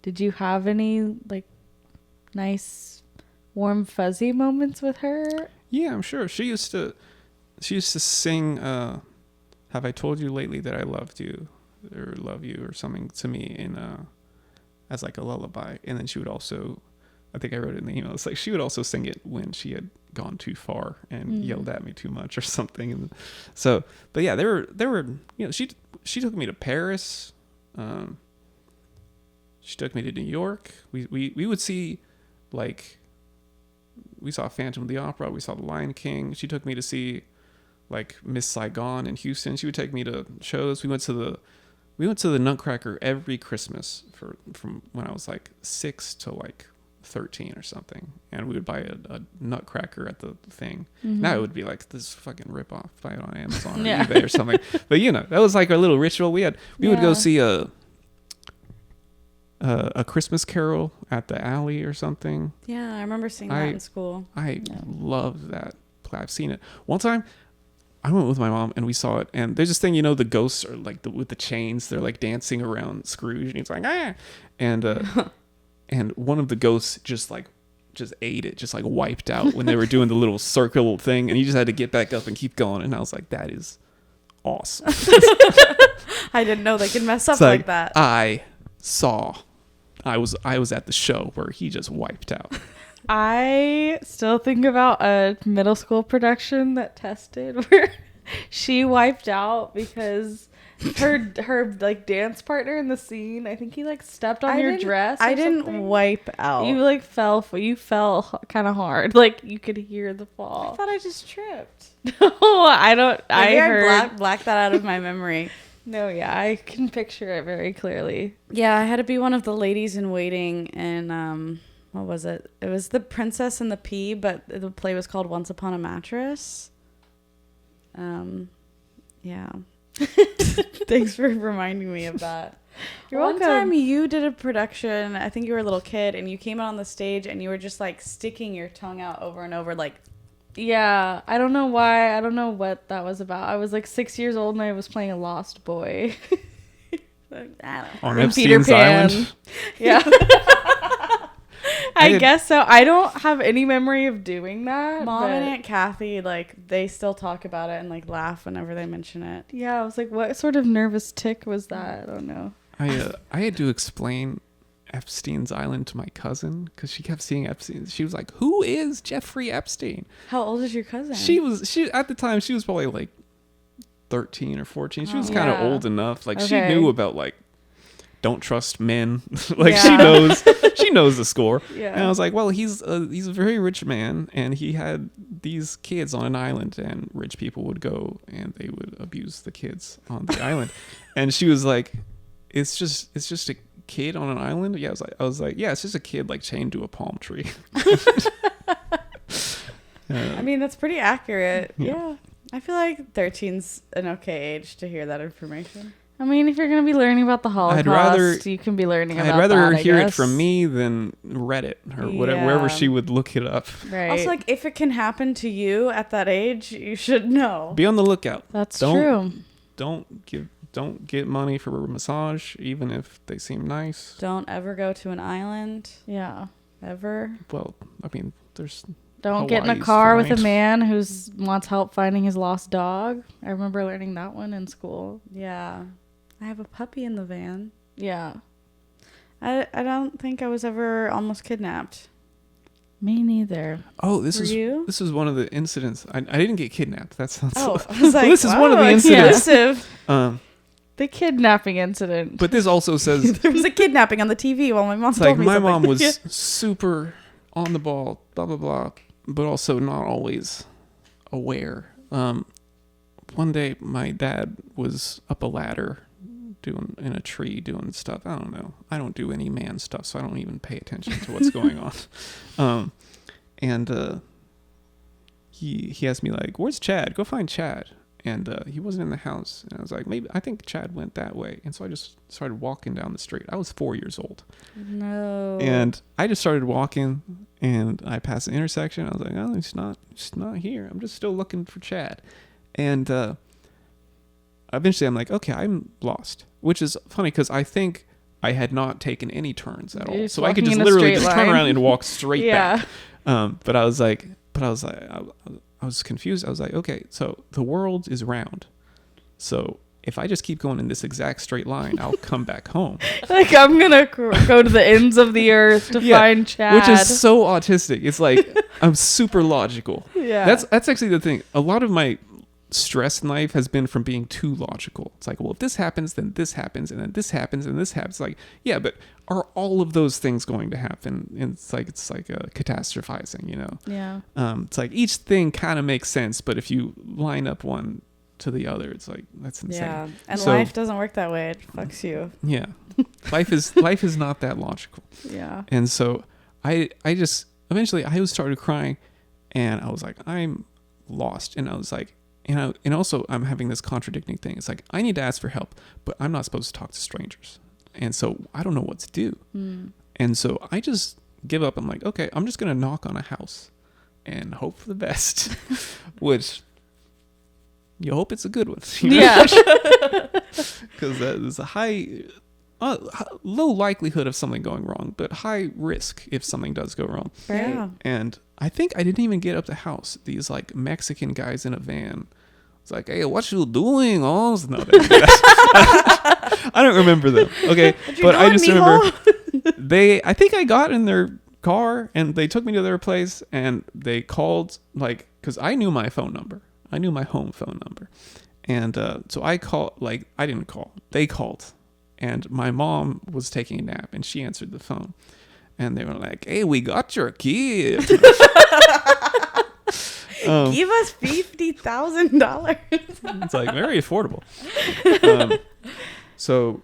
did you have any like nice warm fuzzy moments with her? Yeah, I'm sure. She used to sing Have I Told You Lately That I Loved You or Love You or something to me in as like a lullaby. And then she would also, I think I wrote it in the email, it's like she would also sing it when she had gone too far and yelled at me too much or something. And so, but yeah, there were she took me to Paris. She took me to New York. We would see like Phantom of the Opera. We saw The Lion King. She took me to see like Miss Saigon in Houston. She would take me to shows. We went to the Nutcracker every Christmas from when I was like 6 to like 13 or something, and we would buy a Nutcracker at the thing. Now it would be like this fucking ripoff, buy it on Amazon or eBay or something. But that was like our little ritual. We would go see a Christmas Carol at the alley or something. Yeah, I remember seeing that in school. I love that. I've seen it one time. I went with my mom and we saw it, and there's this thing, the ghosts are like with the chains, they're like dancing around Scrooge, and he's like, ah, and one of the ghosts just ate it, just like wiped out when they were doing the little circle thing, and he just had to get back up and keep going. And I was like, that is awesome. I didn't know they could mess up like that. I was at the show where he just wiped out. I still think about a middle school production that Tess did where she wiped out because her like dance partner in the scene, I think he like stepped on your dress. I didn't wipe out. You like fell kind of hard. Like you could hear the fall. I thought I just tripped. No, I don't. Maybe I blacked that out of my memory. No, yeah, I can picture it very clearly. Yeah, I had to be one of the ladies in waiting, and what was it? It was The Princess and the Pea, but the play was called Once Upon a Mattress. Yeah. Thanks for reminding me of that. You're One welcome. time you did a production, I think you were a little kid, and you came out on the stage and you were just like sticking your tongue out over and over, like. Yeah, I don't know why. I don't know what that was about. I was like 6 years old and I was playing a lost boy. On Peter Epstein's Pan. Island. Yeah. I guess so. I don't have any memory of doing that. Mom and Aunt Kathy, like, they still talk about it and like laugh whenever they mention it. Yeah, I was like, what sort of nervous tick was that? I don't know. I had to explain Epstein's Island to my cousin because she kept seeing Epstein. She was like, "Who is Jeffrey Epstein?" How old is your cousin? She at the time she was probably like 13 or 14. She was kind of old enough. Like she knew about like don't trust men. Like she knows the score. Yeah. And I was like, well, he's a very rich man, and he had these kids on an island, and rich people would go and they would abuse the kids on the island. And she was like, it's just a kid on an island. Yeah, I was like, yeah, it's just a kid like chained to a palm tree. I mean, that's pretty accurate. Yeah. I feel like 13's an okay age to hear that information. I mean, if you're going to be learning about the Holocaust, you can be learning about that, I'd rather I hear it guess. from me than Reddit or whatever, wherever she would look it up. Right. Also, like, if it can happen to you at that age, you should know. Be on the lookout. That's true. Don't get money for a massage, even if they seem nice. Don't ever go to an island. Yeah. Ever. Well, I mean, there's... Don't get in a Hawaii's car fine. with a man who wants help finding his lost dog. I remember learning that one in school. Yeah. I have a puppy in the van. Yeah. I don't think I was ever almost kidnapped. Me neither. Oh, this you? is one of the incidents. I didn't get kidnapped. That sounds... Oh, I was like, this is one of the incidents. Exclusive. The kidnapping incident. But this also says... There was a kidnapping on the TV while my mom It's told like me my something. mom was super on the ball, blah blah blah, but also not always aware. One day my dad was up a ladder in a tree doing stuff. I don't know. I don't do any man stuff, so I don't even pay attention to what's going on. And he asked me like, "Where's Chad? Go find Chad." And he wasn't in the house. And I was like, I think Chad went that way. And so I just started walking down the street. I was 4 years old. No. And I just started walking, and I passed the intersection. I was like, oh, he's not here. I'm just still looking for Chad. And eventually I'm like, okay, I'm lost. Which is funny because I think I had not taken any turns at all. So I could just literally just turn around and walk straight back. But I was I was confused. I was like, okay, so the world is round. So if I just keep going in this exact straight line, I'll come back home. Like, I'm going to go to the ends of the earth to find Chad. Which is so autistic. It's like, I'm super logical. Yeah. That's actually the thing. A lot of my stress in life has been from being too logical. It's like, well, if this happens, then this happens, and then this happens, and this happens. Like, yeah, but are all of those things going to happen? And it's like a catastrophizing, you know? Yeah. It's like each thing kind of makes sense, but if you line up one to the other, it's like, that's insane. Yeah. And So- life doesn't work that way. It fucks you. Yeah. life is not that logical. Yeah. And so I just eventually I started crying, and I was like, I'm lost. And I was like, and also I'm having this contradicting thing. It's like, I need to ask for help, but I'm not supposed to talk to strangers. And so I don't know what to do. And so I just give up. I'm like, okay, I'm just going to knock on a house and hope for the best, which you hope it's a good one. You know? Yeah. Because there's a low likelihood of something going wrong, but high risk if something does go wrong. Yeah. And I think I didn't even get up the house. These like Mexican guys in a van. It's like, hey, what you doing? Oh, no, they didn't do that. I don't remember them. Okay, but I just remember I think I got in their car and they took me to their place and they called, like, because I knew my phone number. I knew my home phone number. And so I called, like, I didn't call. They called. And my mom was taking a nap and she answered the phone. And they were like, hey, we got your kid. Give us $50,000. It's like very affordable. So,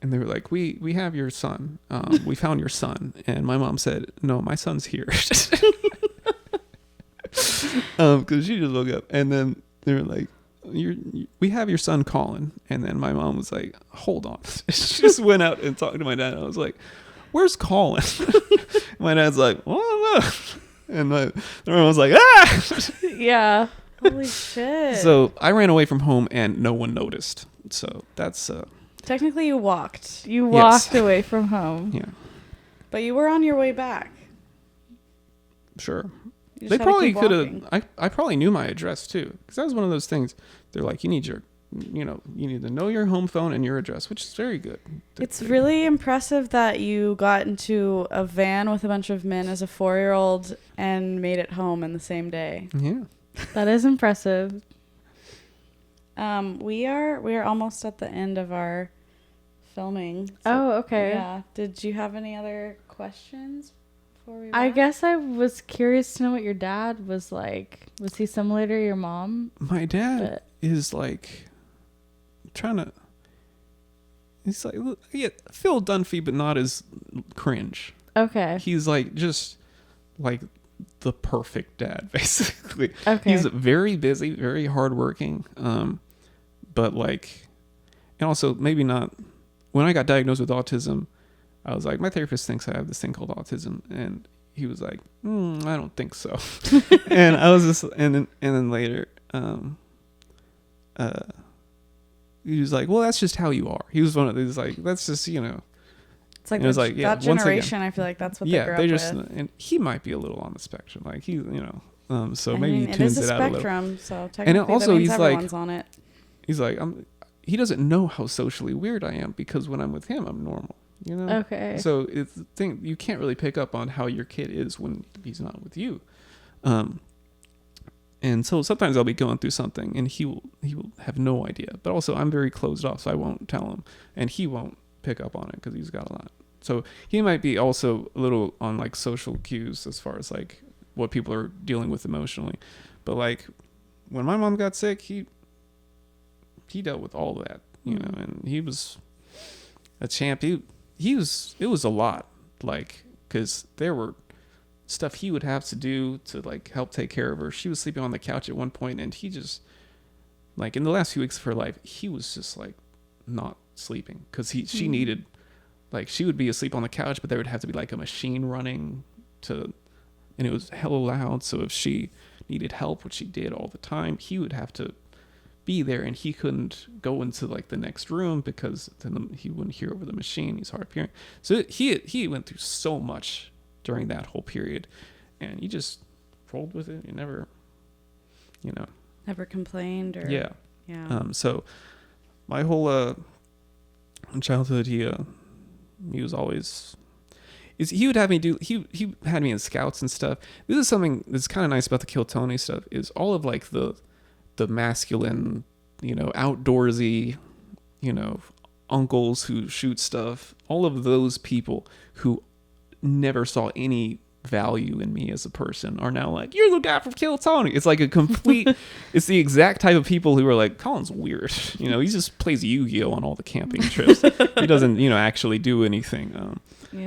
and they were like, we have your son. We found your son. And my mom said, no, my son's here. Because she just woke up. And then they were like, we have your son Collin. And then my mom was like, hold on. She just went out and talked to my dad. I was like, where's Collin? My dad's like, oh, no. And my mom was like, ah. Yeah. Holy shit. So I ran away from home and no one noticed. So that's Technically, you walked. You walked away from home. yeah, But you were on your way back. sure. You just They had to probably keep could walking. have. I probably knew my address too, because that was one of those things. They're like, you need to know your home phone and your address, which is very good. It's really impressive that you got into a van with a bunch of men as a 4-year-old and made it home in the same day. Yeah. That is impressive. We are almost at the end of our filming. Oh, okay. Yeah. Did you have any other questions before we I wrap? guess I was curious to know what your dad was like. Was he similar to your mom? My dad But- is like he's like, yeah, Phil Dunphy, but not as cringe. Okay. He's like just like the perfect dad, basically. Okay. He's very busy, very hardworking, but like, and also maybe not. When I got diagnosed with autism, I was like, my therapist thinks I have this thing called autism, and he was like, I don't think so. And I was just, and then later, he was like, well, that's just how you are. He was one of these like, that's just, It's like, it was like, yeah, that once again- generation, I feel like that's what they grew they up just, with. and he might be a little on the spectrum, like he, so I maybe mean, he it tunes is it a out a little. spectrum, so technically also that means he's like- everyone's on it. He's like, he doesn't know how socially weird I am because when I'm with him, I'm normal, Okay. So it's the thing, you can't really pick up on how your kid is when he's not with you. And so sometimes I'll be going through something and he will have no idea, but also I'm very closed off, so I won't tell him, and he won't pick up on it because he's got a lot. So he might be also a little on like social cues as far as like what people are dealing with emotionally. But like when my mom got sick, he dealt with all that, and he was a champ. It was a lot, like, because there were stuff he would have to do to like help take care of her. She was sleeping on the couch at one point, and he just, like, in the last few weeks of her life, he was just like not sleeping because she needed, like, she would be asleep on the couch, but there would have to be like a machine running and it was hella loud. So if she needed help, which she did all the time, he would have to be there, and he couldn't go into like the next room because then he wouldn't hear over the machine. He's hard of hearing. So he went through so much during that whole period, and he just rolled with it. He never, Never complained or yeah. yeah. So my whole childhood, he was always, he would have me do, he had me in scouts and stuff. This is something that's kind of nice about the Kill Tony stuff, is all of like the masculine, outdoorsy, uncles who shoot stuff, all of those people who never saw any value in me as a person are now like, you're the guy from Kill Tony. It's like a complete it's the exact type of people who are like, Colin's weird, you know, he just plays Yu-Gi-Oh on all the camping trips. He doesn't, you know, actually do anything.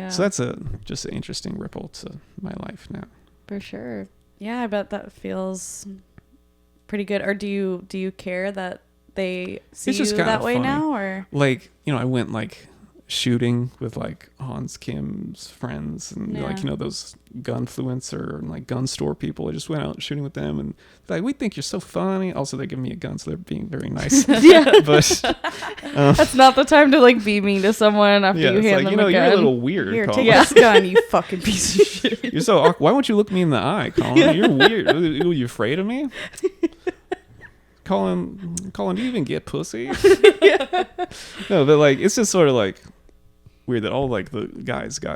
So that's just an interesting ripple to my life now, for sure. Yeah, I bet that feels pretty good. Or do you care that they see It's just you kinda that way funny. now? Or like, you know, I went like shooting with like Hans Kim's friends and like, you know, those gunfluencer and like gun store people. I just went out shooting with them and like, we think you're so funny. Also, they're giving me a gun, so they're being very nice. Yeah, But that's not the time to like be mean to someone after yeah, you it's hand like, them you know, a you're gun. a little weird. here, Colin. take this gun, you fucking piece of shit. You're so awkward. Why won't you look me in the eye, Colin? You're weird. Are you afraid of me? Colin, do you even get pussy? No, but like, it's just sort of like weird that all like the guys, they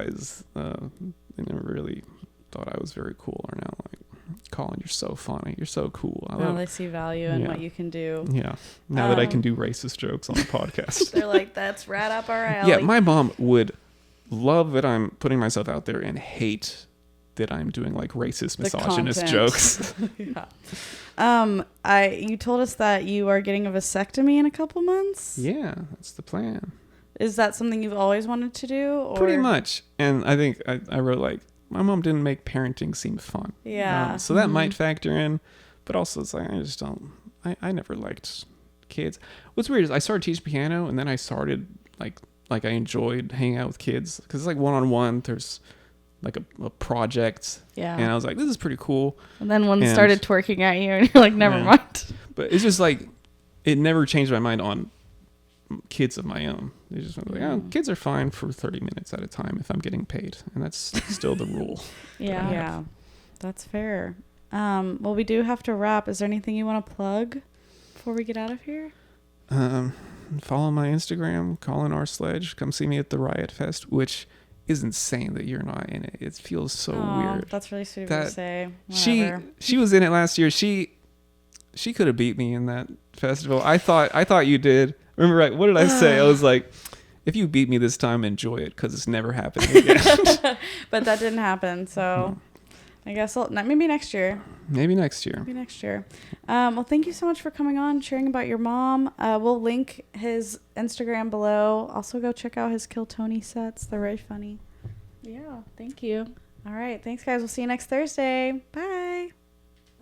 never really thought I was very cool. Are now like, Colin, you're so funny. You're so cool. I Well, love they see value in what you can do. Yeah. Now that I can do racist jokes on the podcast. They're like, that's right up our alley. Yeah, my mom would love that I'm putting myself out there and hate that I'm doing like racist, The misogynist content. jokes. Yeah. You told us that you are getting a vasectomy in a couple months. Yeah, that's the plan. Is that something you've always wanted to do? Or? Pretty much. And I think I wrote like, my mom didn't make parenting seem fun. Yeah. So that might factor in, but also it's like, I just don't, I never liked kids. What's weird is I started teaching piano and then I started like I enjoyed hanging out with kids because it's like one-on-one. There's like a project. Yeah. And I was like, this is pretty cool. And then one And- started twerking at you, and you're like, never Yeah. mind. But it's just like, it never changed my mind on kids of my own. They just went like, oh, kids are fine for 30 minutes at a time if I'm getting paid. And that's still the rule. Yeah. Yeah. That's fair. Well, we do have to wrap. Is there anything you want to plug before we get out of here? Follow my Instagram, Collin R. Sledge. Come see me at the Riot Fest, which is insane that you're not in it. It feels so weird. That's really sweet of you to That say. Whatever. She was in it last year. She could have beat me in that festival. I thought you did. Remember, right? What did I say? I was like, if you beat me this time, enjoy it because it's never happening again. But that didn't happen. So I guess maybe next year. Maybe next year. Maybe next year. Well, thank you so much for coming on, sharing about your mom. We'll link his Instagram below. Also, go check out his Kill Tony sets. They're very funny. Yeah. Thank you. All right. Thanks, guys. We'll see you next Thursday. Bye.